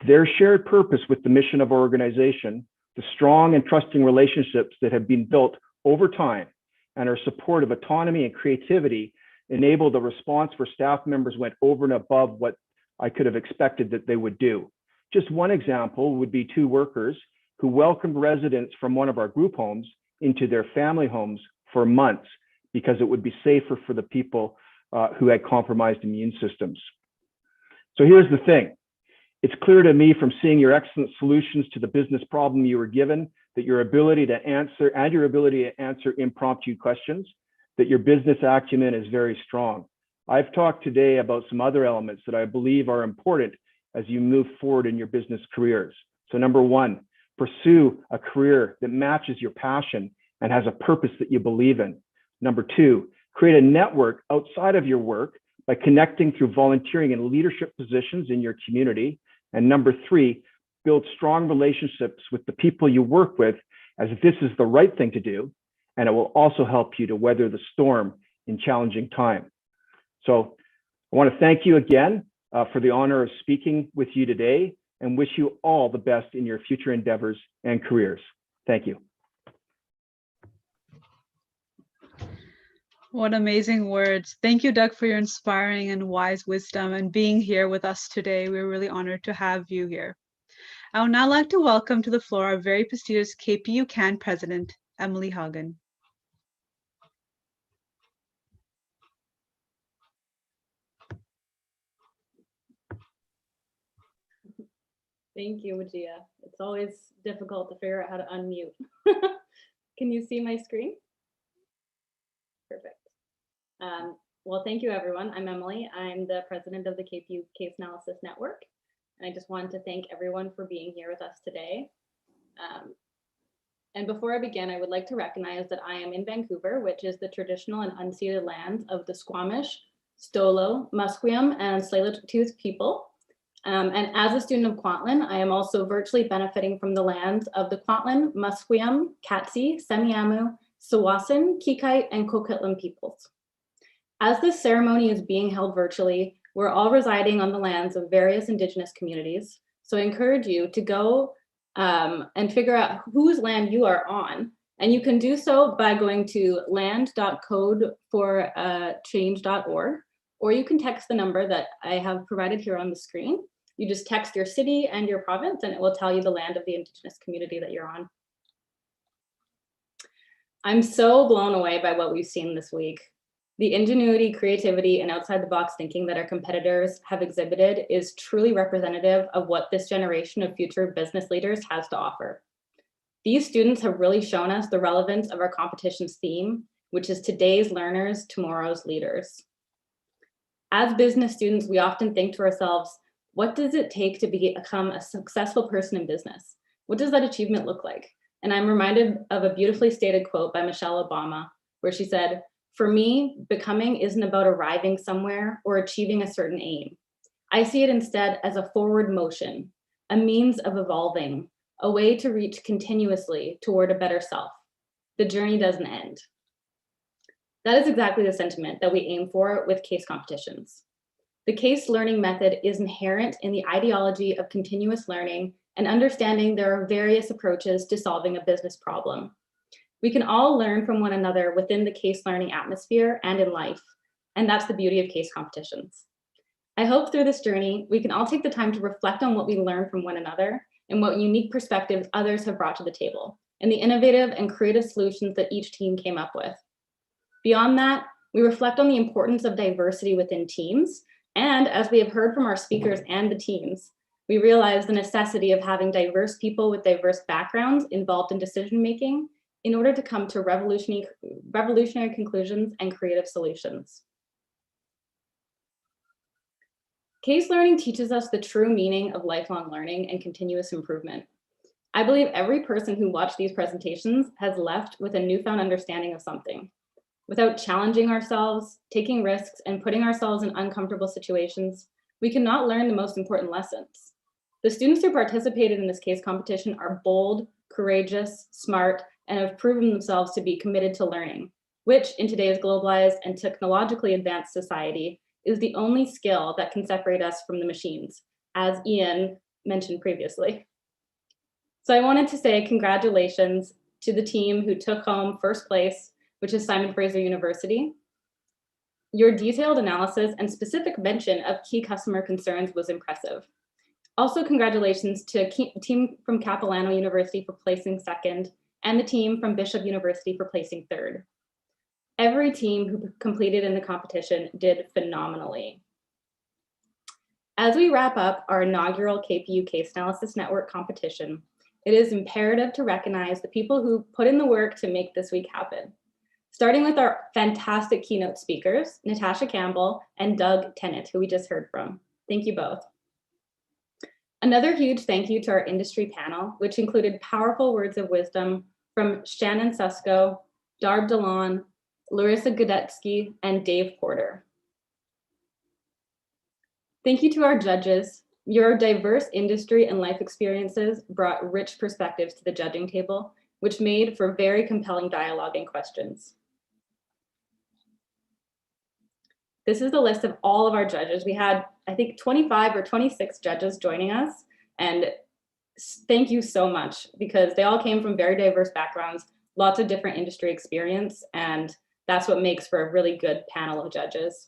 Speaker 16: Their shared purpose with the mission of our organization, the strong and trusting relationships that have been built over time, and our support of autonomy and creativity enabled a response where staff members went over and above what I could have expected that they would do. Just one example would be two workers who welcomed residents from one of our group homes into their family homes for months because it would be safer for the people who had compromised immune systems. So here's the thing. It's clear to me from seeing your excellent solutions to the business problem you were given that your ability to answer impromptu questions, that your business acumen is very strong. I've talked today about some other elements that I believe are important as you move forward in your business careers. So number one, pursue a career that matches your passion and has a purpose that you believe in. Number two, create a network outside of your work by connecting through volunteering in leadership positions in your community. And number three, build strong relationships with the people you work with, as this is the right thing to do, and it will also help you to weather the storm in challenging time. So I want to thank you again for the honor of speaking with you today and wish you all the best in your future endeavors and careers. Thank you.
Speaker 1: What amazing words. Thank you, Doug, for your inspiring and wise wisdom and being here with us today. We're really honored to have you here. I would now like to welcome to the floor our very prestigious KPU CAN President, Emily Hagen.
Speaker 17: Thank you, Majia. It's always difficult to figure out how to unmute. Can you see my screen? Perfect. Well, thank you, everyone. I'm Emily. I'm the president of the KPU Case Analysis Network. And I just wanted to thank everyone for being here with us today. And before I begin, I would like to recognize that I am in Vancouver, which is the traditional and unceded lands of the Squamish, Stolo, Musqueam, and Tsleil-Waututh people. And as a student of Kwantlen, I am also virtually benefiting from the lands of the Kwantlen, Musqueam, Katsi, Semiahmoo, Tsawwassen, Kikite, and Coquitlam peoples. As this ceremony is being held virtually, We're all residing on the lands of various Indigenous communities. So I encourage you to go and figure out whose land you are on. And you can do so by going to land.codeforchange.org, or you can text the number that I have provided here on the screen. You just text your city and your province, and it will tell you the land of the Indigenous community that you're on. I'm so blown away by what we've seen this week. The ingenuity, creativity, and outside the box thinking that our competitors have exhibited is truly representative of what this generation of future business leaders has to offer. These students have really shown us the relevance of our competition's theme, which is today's learners, tomorrow's leaders. As business students, we often think to ourselves, what does it take to become a successful person in business? What does that achievement look like? And I'm reminded of a beautifully stated quote by Michelle Obama, where she said, "For me, becoming isn't about arriving somewhere or achieving a certain aim. I see it instead as a forward motion, a means of evolving, a way to reach continuously toward a better self. The journey doesn't end." That is exactly the sentiment that we aim for with case competitions. The case learning method is inherent in the ideology of continuous learning and understanding there are various approaches to solving a business problem. We can all learn from one another within the case learning atmosphere and in life, and that's the beauty of case competitions. I hope through this journey, we can all take the time to reflect on what we learned from one another and what unique perspectives others have brought to the table, and the innovative and creative solutions that each team came up with. Beyond that, we reflect on the importance of diversity within teams, and as we have heard from our speakers and the teams, we realize the necessity of having diverse people with diverse backgrounds involved in decision-making in order to come to revolutionary conclusions and creative solutions. Case learning teaches us the true meaning of lifelong learning and continuous improvement. I believe every person who watched these presentations has left with a newfound understanding of something. Without challenging ourselves, taking risks, and putting ourselves in uncomfortable situations, we cannot learn the most important lessons. The students who participated in this case competition are bold, courageous, smart, and have proven themselves to be committed to learning, which in today's globalized and technologically advanced society is the only skill that can separate us from the machines, as Ian mentioned previously. So I wanted to say congratulations to the team who took home first place, which is Simon Fraser University. Your detailed analysis and specific mention of key customer concerns was impressive. Also, congratulations to the team from Capilano University for placing second and the team from Bishop University for placing third. Every team who completed in the competition did phenomenally. As we wrap up our inaugural KPU Case Analysis Network competition, it is imperative to recognize the people who put in the work to make this week happen. Starting with our fantastic keynote speakers, Natasha Campbell and Doug Tennant, who we just heard from. Thank you both. Another huge thank you to our industry panel, which included powerful words of wisdom from Shannon Susko, Darb DeLon, Larissa Godetsky, and Dave Porter. Thank you to our judges. Your diverse industry and life experiences brought rich perspectives to the judging table, which made for very compelling dialogue and questions. This is the list of all of our judges. We had, I think, 25 or 26 judges joining us, and thank you so much because they all came from very diverse backgrounds, lots of different industry experience, and that's what makes for a really good panel of judges.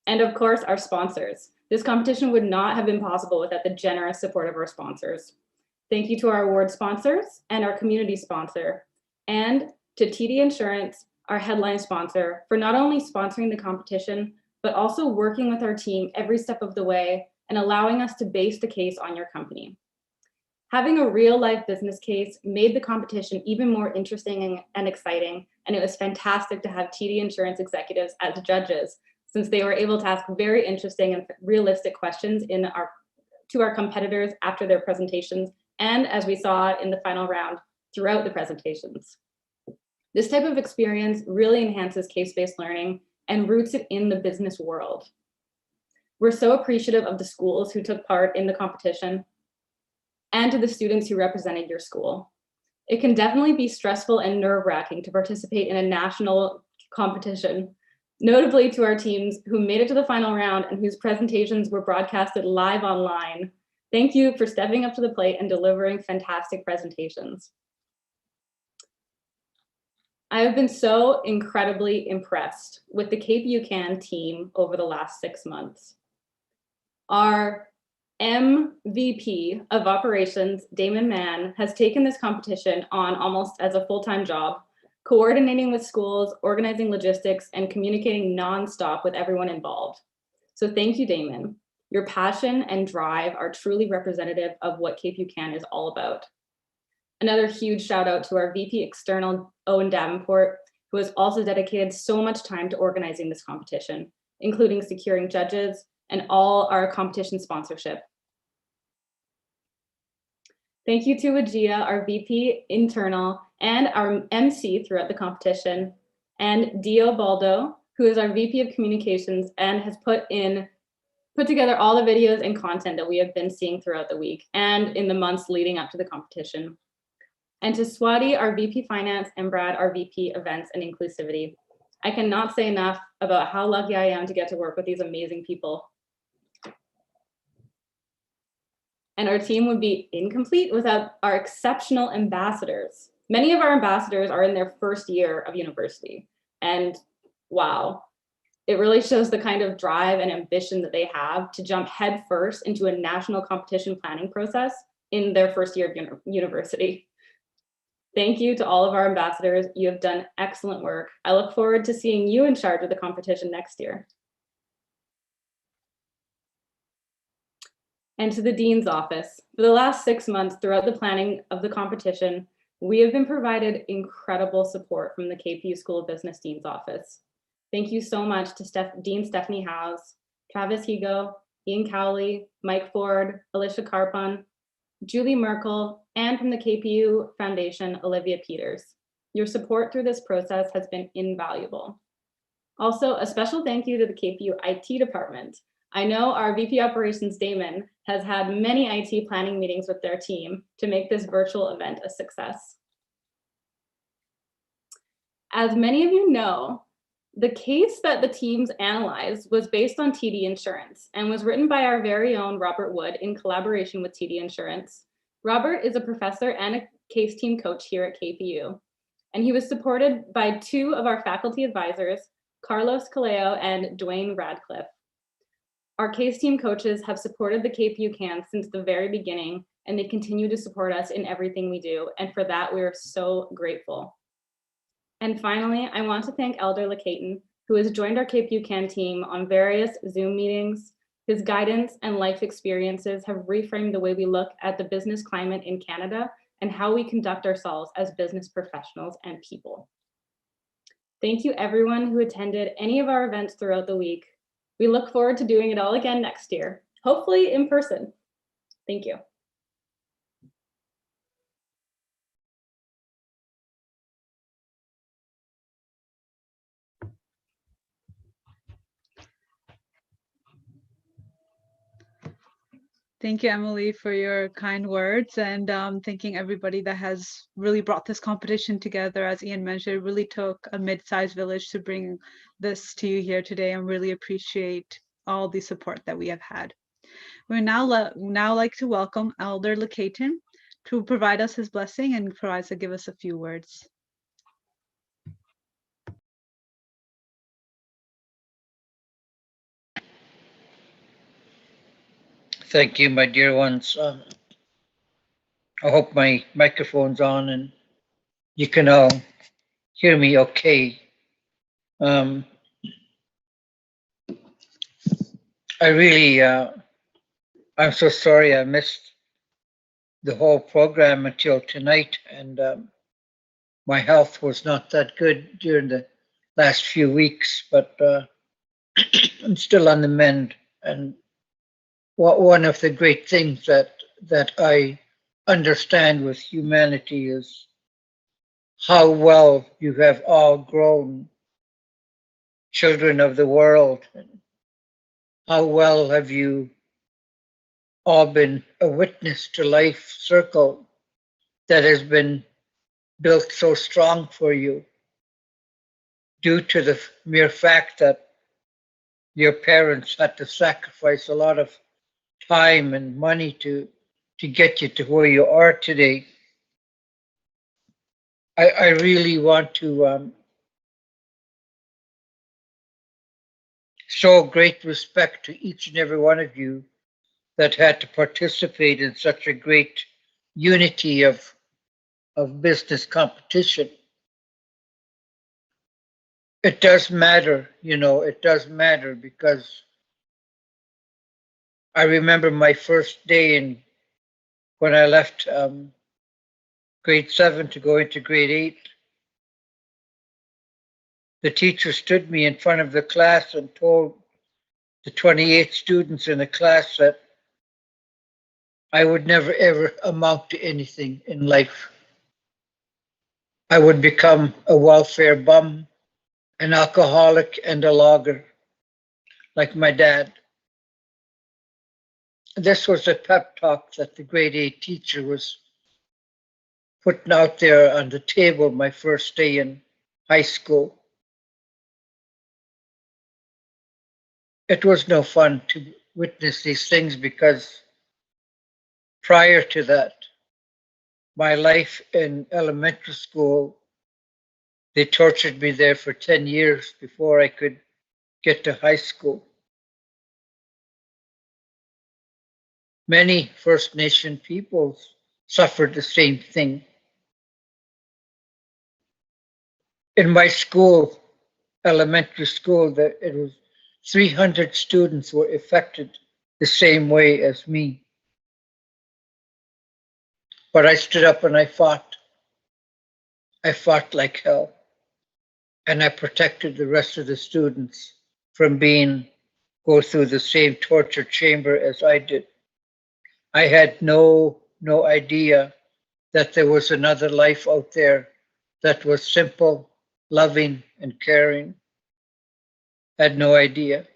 Speaker 17: And of course, our sponsors. This competition would not have been possible without the generous support of our sponsors. Thank you to our award sponsors and our community sponsor, and to TD Insurance, our headline sponsor, for not only sponsoring the competition, but also working with our team every step of the way and allowing us to base the case on your company. Having a real life business case made the competition even more interesting and exciting, and it was fantastic to have TD Insurance executives as judges, since they were able to ask very interesting and realistic questions to our competitors after their presentations, and as we saw in the final round, throughout the presentations. This type of experience really enhances case-based learning and roots it in the business world. We're so appreciative of the schools who took part in the competition and to the students who represented your school. It can definitely be stressful and nerve-wracking to participate in a national competition, Notably to our teams who made it to the final round and whose presentations were broadcasted live online. Thank you for stepping up to the plate and delivering fantastic presentations. I have been so incredibly impressed with the KPU CAN team over the last 6 months. Our MVP of operations, Damon Mann, has taken this competition on almost as a full-time job, coordinating with schools, organizing logistics, and communicating nonstop with everyone involved. So thank you, Damon. Your passion and drive are truly representative of what KPU CAN is all about. Another huge shout out to our VP External, Owen Davenport, who has also dedicated so much time to organizing this competition, including securing judges and all our competition sponsorship. Thank you to Ajia, our VP Internal, and our MC throughout the competition, and Dio Baldo, who is our VP of Communications and has put together all the videos and content that we have been seeing throughout the week and in the months leading up to the competition. And to Swati, our VP Finance, and Brad, our VP Events and Inclusivity. I cannot say enough about how lucky I am to get to work with these amazing people. And our team would be incomplete without our exceptional ambassadors. Many of our ambassadors are in their first year of university. And wow, it really shows the kind of drive and ambition that they have to jump headfirst into a national competition planning process in their first year of university. Thank you to all of our ambassadors. You have done excellent work. I look forward to seeing you in charge of the competition next year. And to the Dean's Office. For the last 6 months throughout the planning of the competition, we have been provided incredible support from the KPU School of Business Dean's Office. Thank you so much to Dean Stephanie Howes, Travis Higo, Ian Cowley, Mike Ford, Alicia Carpon, Julie Merkel, and from the KPU Foundation, Olivia Peters. Your support through this process has been invaluable. Also, a special thank you to the KPU IT department. I know our VP Operations, Damon, has had many IT planning meetings with their team to make this virtual event a success. As many of you know, the case that the teams analyzed was based on TD Insurance and was written by our very own Robert Wood in collaboration with TD Insurance. Robert is a professor and a case team coach here at KPU, and he was supported by 2 of our faculty advisors, Carlos Caleo and Dwayne Radcliffe. Our case team coaches have supported the KPU CAN since the very beginning, and they continue to support us in everything we do, and for that we are so grateful. And finally, I want to thank Elder LeCayton, who has joined our KPU CAN team on various Zoom meetings. His guidance and life experiences have reframed the way we look at the business climate in Canada and how we conduct ourselves as business professionals and people. Thank you everyone who attended any of our events throughout the week. We look forward to doing it all again next year, hopefully in person. Thank you.
Speaker 1: Thank you, Emily, for your kind words, and thanking everybody that has really brought this competition together. As Ian mentioned, it really took a mid-sized village to bring this to you here today, and really appreciate all the support that we have had. We now like to welcome Elder LeCayton to provide us his blessing and give us a few words.
Speaker 18: Thank you, my dear ones. I hope my microphone's on and you can all hear me okay. I really, I'm so sorry I missed the whole program until tonight, and my health was not that good during the last few weeks, but I'm still on the mend. And one of the great things that I understand with humanity is how well you have all grown, children of the world, and how well have you all been a witness to life circle that has been built so strong for you. due to the mere fact that your parents had to sacrifice a lot of time and money to get you to where you are today. I really want to show great respect to each and every one of you that had to participate in such a great unity of business competition. It does matter, you know, it does matter, because I remember my first day when I left grade 7 to go into grade 8. The teacher stood me in front of the class and told the 28 students in the class that I would never ever amount to anything in life. I would become a welfare bum, an alcoholic, and a logger, like my dad. This was a pep talk that the grade 8 teacher was putting out there on the table my first day in high school. It was no fun to witness these things, because prior to that, my life in elementary school, they tortured me there for 10 years before I could get to high school. Many First Nation peoples suffered the same thing. In my school, elementary school, it was 300 students were affected the same way as me. But I stood up and I fought. I fought like hell. And I protected the rest of the students from go through the same torture chamber as I did. I had no idea that there was another life out there that was simple, loving, and caring. Had no idea.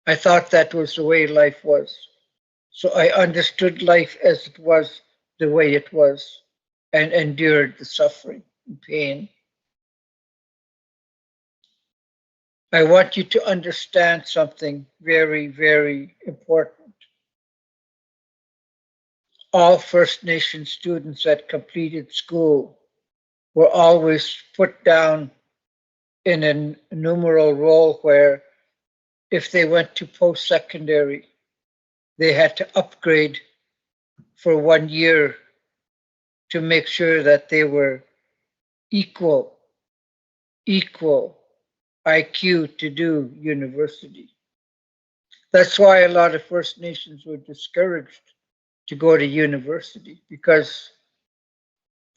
Speaker 18: I thought that was the way life was. So I understood life as it was, the way it was, and endured the suffering and pain. I want you to understand something very, very important. All First Nation students that completed school were always put down in an numeral role where if they went to post-secondary, they had to upgrade for 1 year to make sure that they were equal IQ to do university. That's why a lot of First Nations were discouraged to go to university, because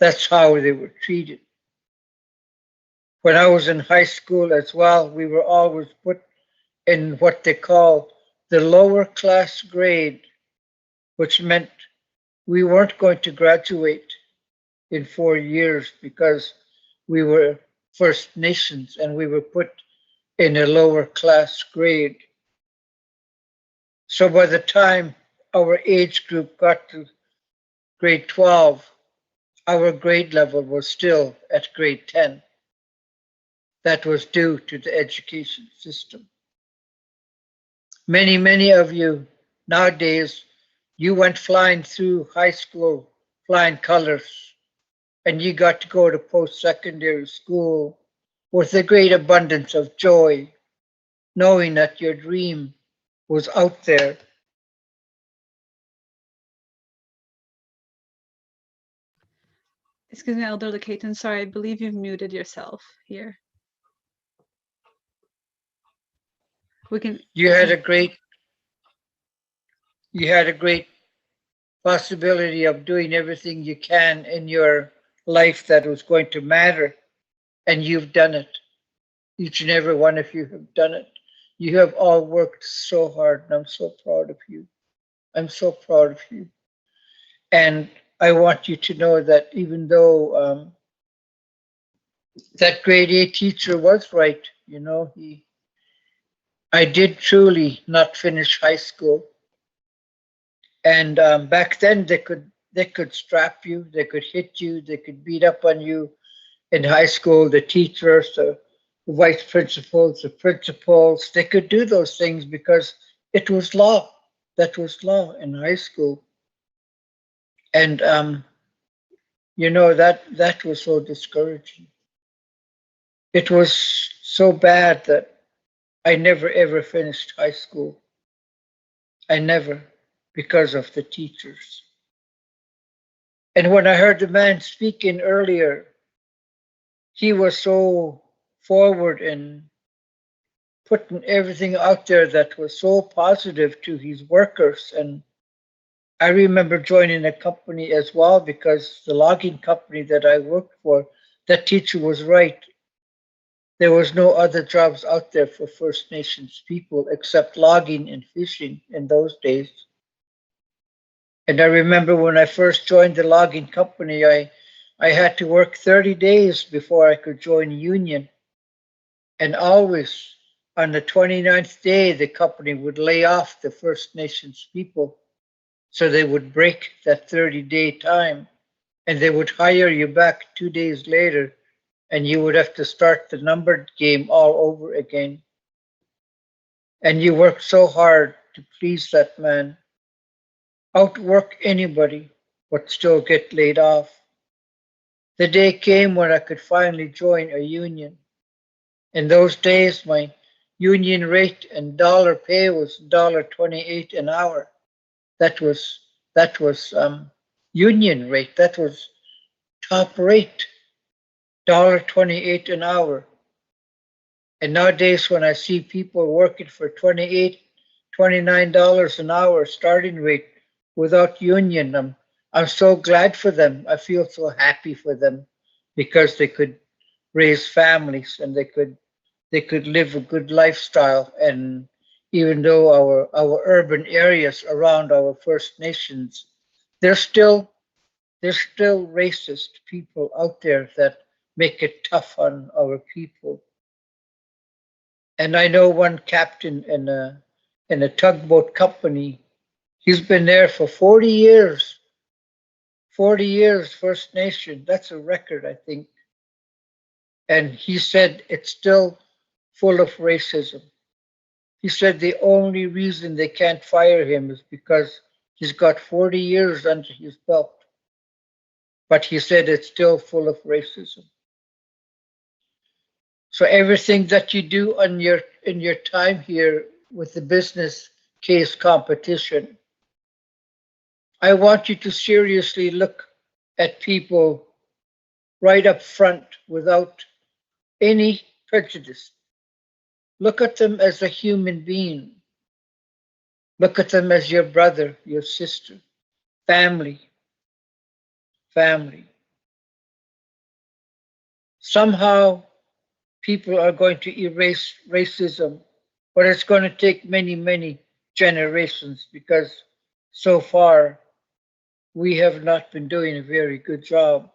Speaker 18: that's how they were treated. When I was in high school as well, we were always put in what they call the lower class grade, which meant we weren't going to graduate in 4 years because we were First Nations and we were put in a lower class grade. So by the time our age group got to grade 12, our grade level was still at grade 10. That was due to the education system. Many of you nowadays, you went flying through high school, flying colors, and you got to go to post-secondary school with a great abundance of joy, knowing that your dream was out there.
Speaker 1: Excuse me, Elder Caton, sorry, I believe you've muted yourself here.
Speaker 18: You had a great possibility of doing everything you can in your life that was going to matter, and you've done it. Each and every one of you have done it. You have all worked so hard, and I'm so proud of you. I'm so proud of you. And I want you to know that even though that grade 8 teacher was right, you know, I did truly not finish high school. And back then they could strap you, they could hit you, they could beat up on you in high school. The teachers, vice principals, the principals. They could do those things because it was law. That was law in high school. And that was so discouraging. It was so bad that I never ever finished high school. I never, because of the teachers. And when I heard the man speaking earlier, he was so forward and putting everything out there that was so positive to his workers. And I remember joining a company as well because the logging company that I worked for, that teacher was right. There was no other jobs out there for First Nations people except logging and fishing in those days. And I remember when I first joined the logging company, I had to work 30 days before I could join a union. And always on the 29th day, the company would lay off the First Nations people. So they would break that 30-day time and they would hire you back 2 days later and you would have to start the numbered game all over again. And you worked so hard to please that man, outwork anybody, but still get laid off. The day came when I could finally join a union. In those days, my union rate and dollar pay was $1.28 an hour. That was union rate. That was top rate, $1.28 an hour. And nowadays, when I see people working for $28, $29 an hour starting rate without union, I'm so glad for them. I feel so happy for them because they could raise families and they could live a good lifestyle. And even though our urban areas around our First Nations, there's still racist people out there that make it tough on our people. And I know one captain in a tugboat company. He's been there for 40 years. 40 years, First Nation. That's a record, I think. And he said it's still full of racism. He said the only reason they can't fire him is because he's got 40 years under his belt. But he said it's still full of racism. So everything that you do in your time here with the business case competition, I want you to seriously look at people right up front without any prejudice. Look at them as a human being. Look at them as your brother, your sister, family. Somehow people are going to erase racism, but it's going to take many, many generations because so far we have not been doing a very good job.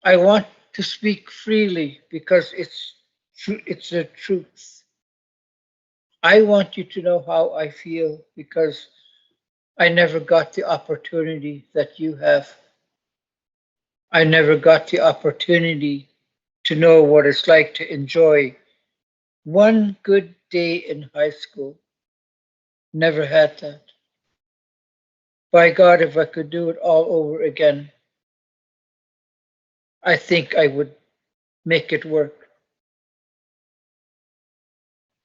Speaker 18: I want to speak freely because it's the truth. I want you to know how I feel because I never got the opportunity that you have. I never got the opportunity to know what it's like to enjoy one good day in high school. Never had that. By God, if I could do it all over again, I think I would make it work.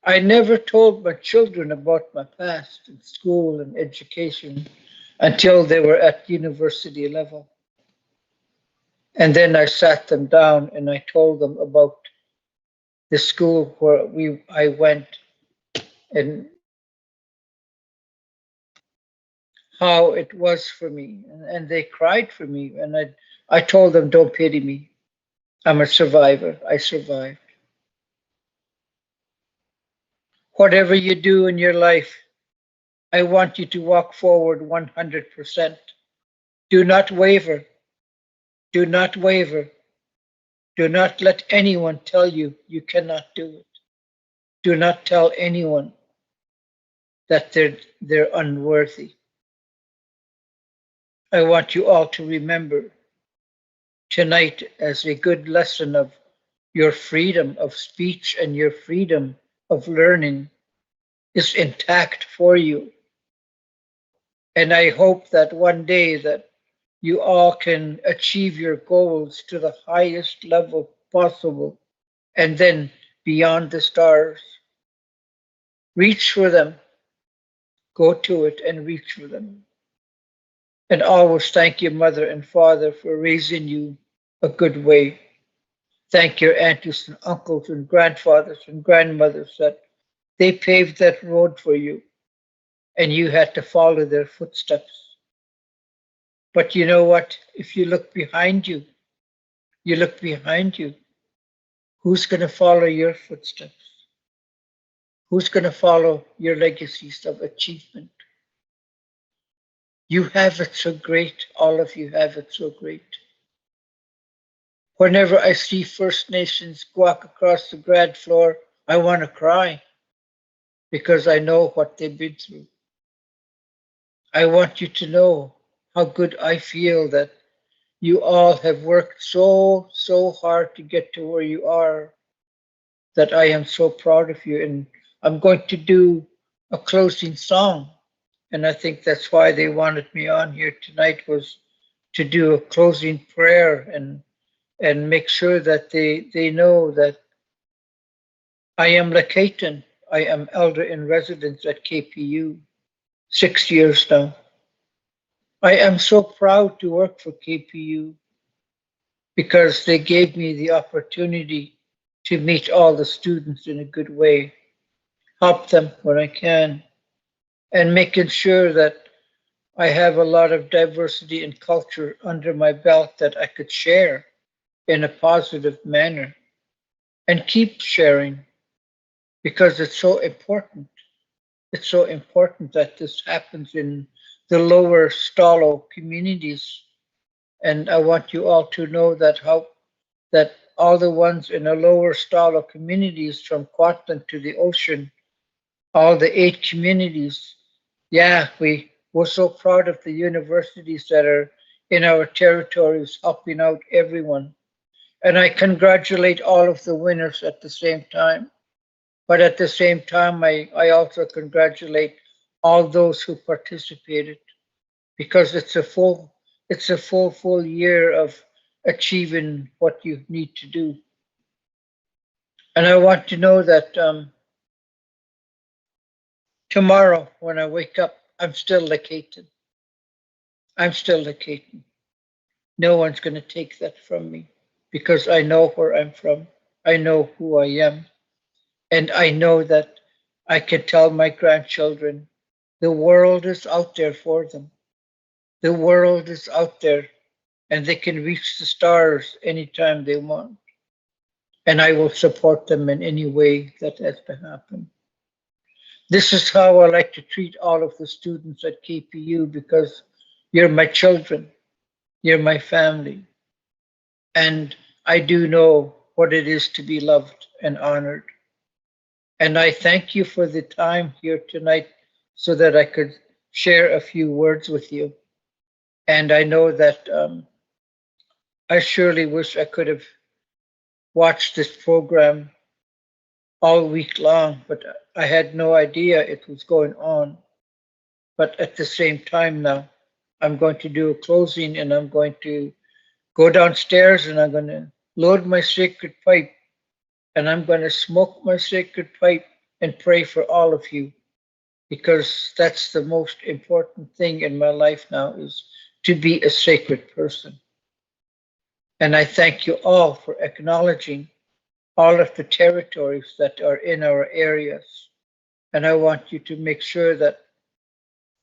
Speaker 18: I never told my children about my past in school and education until they were at university level. And then I sat them down and I told them about the school where I went and how it was for me. And they cried for me. And I told them, don't pity me. I'm a survivor. I survived. Whatever you do in your life, I want you to walk forward 100%. Do not waver. Do not waver. Do not let anyone tell you you cannot do it. Do not tell anyone that they're unworthy. I want you all to remember tonight as a good lesson of your freedom of speech and your freedom of learning is intact for you. And I hope that one day that you all can achieve your goals to the highest level possible and then beyond the stars. Reach for them, go to it and reach for them. And always thank your mother and father for raising you a good way. Thank your aunties and uncles and grandfathers and grandmothers that they paved that road for you and you had to follow their footsteps. But you know what? If you look behind you, who's going to follow your footsteps? Who's going to follow your legacies of achievement? You have it so great. All of you have it so great. Whenever I see First Nations walk across the grad floor, I want to cry because I know what they've been through. I want you to know how good I feel that you all have worked so hard to get to where you are, that I am so proud of you. And I'm going to do a closing song. And I think that's why they wanted me on here tonight, was to do a closing prayer and make sure that they know that I am Lakaitan. I am elder in residence at KPU, 6 years now. I am so proud to work for KPU because they gave me the opportunity to meet all the students in a good way, help them when I can, and making sure that I have a lot of diversity and culture under my belt that I could share in a positive manner and keep sharing because it's so important. It's so important that this happens in the lower Stalo communities. And I want you all to know that that all the ones in the lower Stalo communities from Quatlan to the ocean, all the 8 communities, yeah, we're so proud of the universities that are in our territories helping out everyone. And I congratulate all of the winners at the same time. But at the same time, I also congratulate all those who participated because it's a full year of achieving what you need to do. And I want to know that tomorrow when I wake up, I'm still Lakaitan. I'm still Lakaitan. No one's going to take that from me because I know where I'm from. I know who I am. And I know that I can tell my grandchildren the world is out there for them. The world is out there and they can reach the stars anytime they want. And I will support them in any way that has to happen. This is how I like to treat all of the students at KPU because you're my children, you're my family. And I do know what it is to be loved and honored. And I thank you for the time here tonight so that I could share a few words with you. And I know that I surely wish I could have watched this program all week long, but I had no idea it was going on. But at the same time now, I'm going to do a closing and I'm going to go downstairs and I'm going to load my sacred pipe and I'm going to smoke my sacred pipe and pray for all of you because that's the most important thing in my life now is to be a sacred person. And I thank you all for acknowledging all of the territories that are in our areas. And I want you to make sure that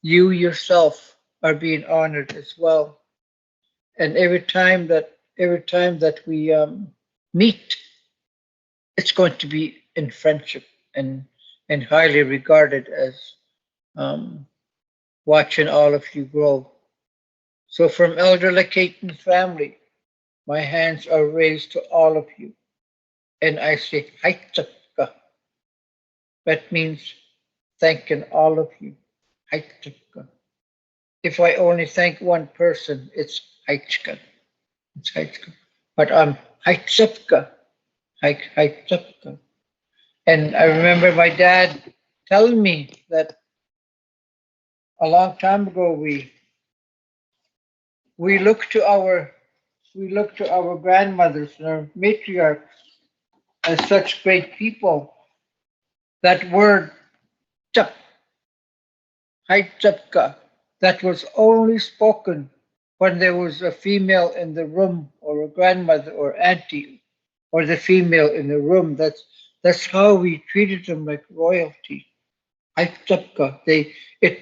Speaker 18: you yourself are being honored as well. And every time that we meet, it's going to be in friendship and highly regarded as watching all of you grow. So from Elder Lakaitan family, my hands are raised to all of you. And I say, Haitzaka. That means thanking all of you. Haitzaka. If I only thank one person, it's Haitzka. It's Haitzka. But I'm Haitzka. Hike Chapka. And I remember my dad telling me that a long time ago we look to our grandmothers and our matriarchs as such great people. That word chap, chapka, that was only spoken when there was a female in the room, or a grandmother or auntie, or the female in the room. That's how we treated them, like royalty. Chapka.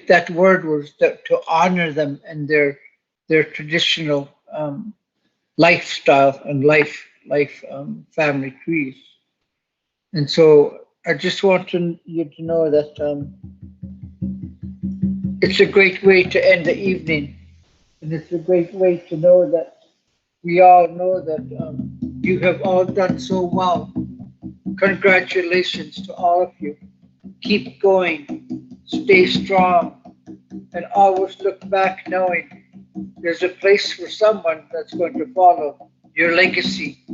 Speaker 18: That word was to honor them and their traditional lifestyle and life family trees. And so I just want you to know that it's a great way to end the evening, and it's a great way to know that we all know that you have all done so well. Congratulations to all of you. Keep going, stay strong, and always look back knowing there's a place for someone that's going to follow your legacy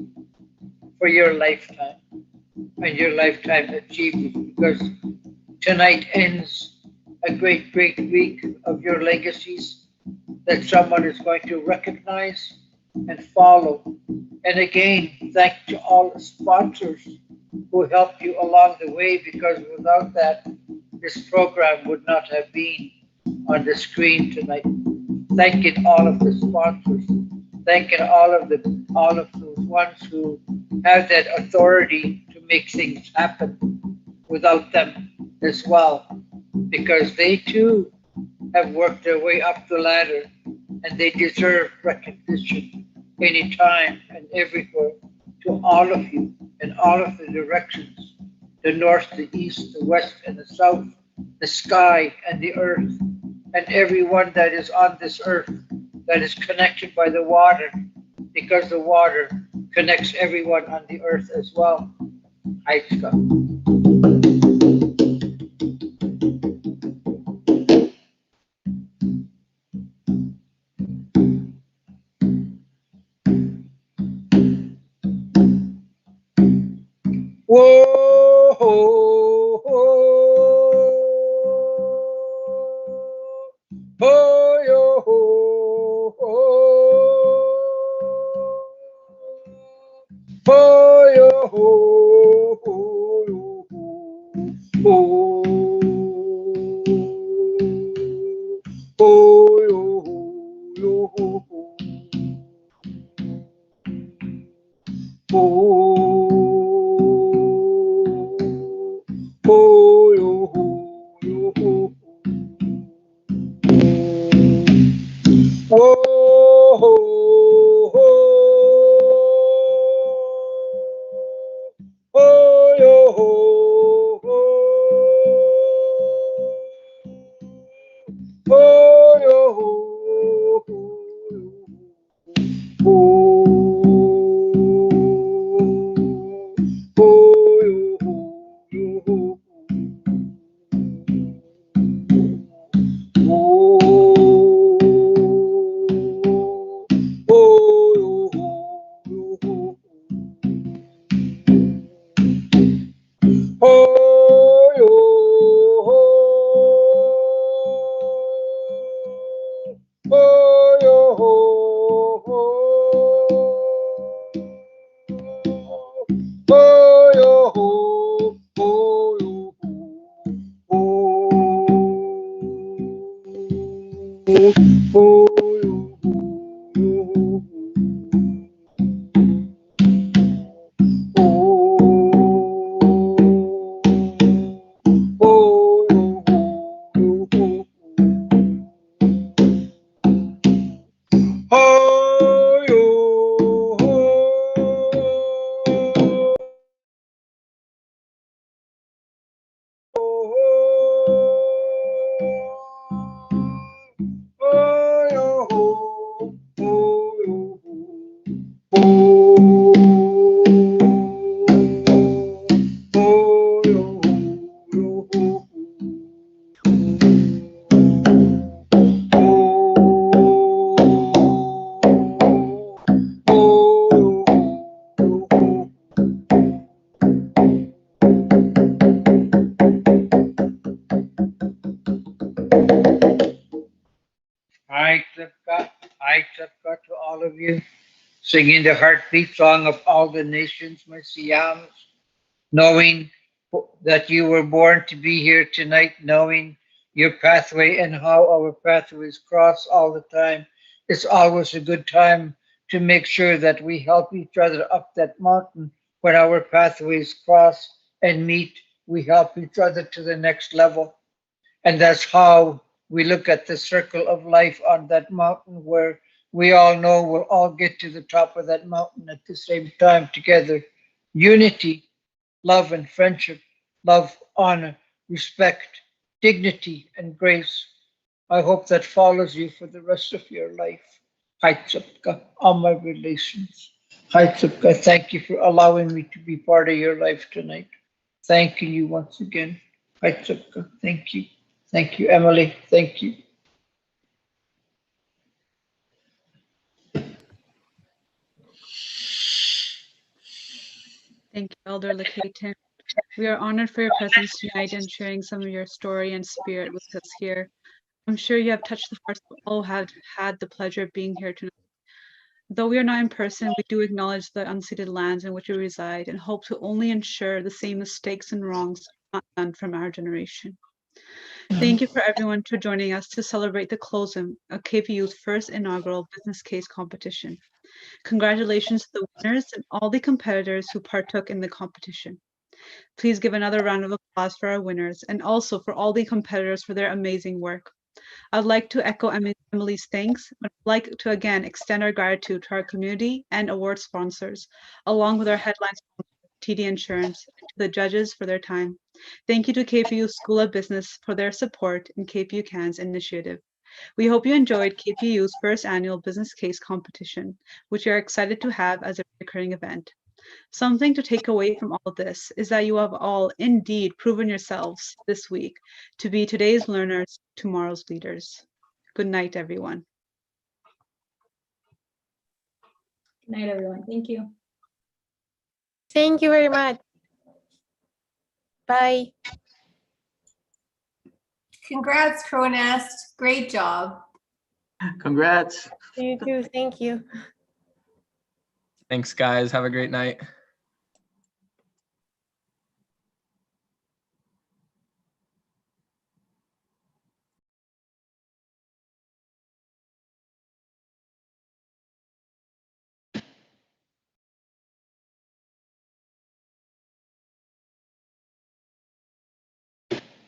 Speaker 18: for your lifetime and your lifetime achievement, because tonight ends a great week of your legacies that someone is going to recognize and follow. And again, thank to all the sponsors who helped you along the way, because without that, this program would not have been on the screen tonight. Thanking all of the sponsors, thanking all of those ones who have that authority to make things happen without them as well, because they too have worked their way up the ladder and they deserve recognition anytime and everywhere. To all of you in all of the directions, the north, the east, the west, and the south, the sky and the earth, and everyone that is on this earth that is connected by the water, because the water connects everyone on the earth as well. Aitzka. Whoa, ho, ho, ho, yo, ho, ho, ho, yo, ho, ho, yo, ho, ho, yo, ho, ho, yo, ho, whoa, ho, ho, ho, yo, ho, ho, ho, yo, ho, singing the heartbeat song of all the nations, my Siams, knowing that you were born to be here tonight, knowing your pathway and how our pathways cross all the time. It's always a good time to make sure that we help each other up that mountain when our pathways cross and meet. We help each other to the next level. And that's how we look at the circle of life on that mountain, where we all know we'll all get to the top of that mountain at the same time together. Unity, love and friendship, love, honor, respect, dignity, and grace. I hope that follows you for the rest of your life. Haitsupka, all my relations. Haitsupka, thank you for allowing me to be part of your life tonight. Thanking you once again. Haitsupka, thank you. Thank you, Emily. Thank you.
Speaker 1: Thank you, Elder Lakayton. We are honored for your presence tonight and sharing some of your story and spirit with us here. I'm sure you have touched the hearts of all who have had the pleasure of being here tonight. Though we are not in person, we do acknowledge the unceded lands in which we reside and hope to only ensure the same mistakes and wrongs are not done from our generation. Thank you for everyone for joining us to celebrate the closing of KPU's first inaugural business case competition. Congratulations to the winners and all the competitors who partook in the competition. Please give another round of applause for our winners and also for all the competitors for their amazing work. I'd like to echo Emily's thanks, but I'd like to again extend our gratitude to our community and award sponsors, along with our headline sponsor, TD Insurance, and to the judges for their time. Thank you to KPU School of Business for their support in KPU CAN's initiative. We hope you enjoyed KPU's first annual business case competition, which we are excited to have as a recurring event. Something to take away from all of this is that you have all indeed proven yourselves this week to be today's learners, tomorrow's leaders. Good night, everyone.
Speaker 17: Good night, everyone. Thank you.
Speaker 12: Thank you very much. Bye.
Speaker 10: Congrats, Cronest. Great job.
Speaker 19: Congrats.
Speaker 12: You too. Thank you.
Speaker 13: Thanks, guys. Have a great night.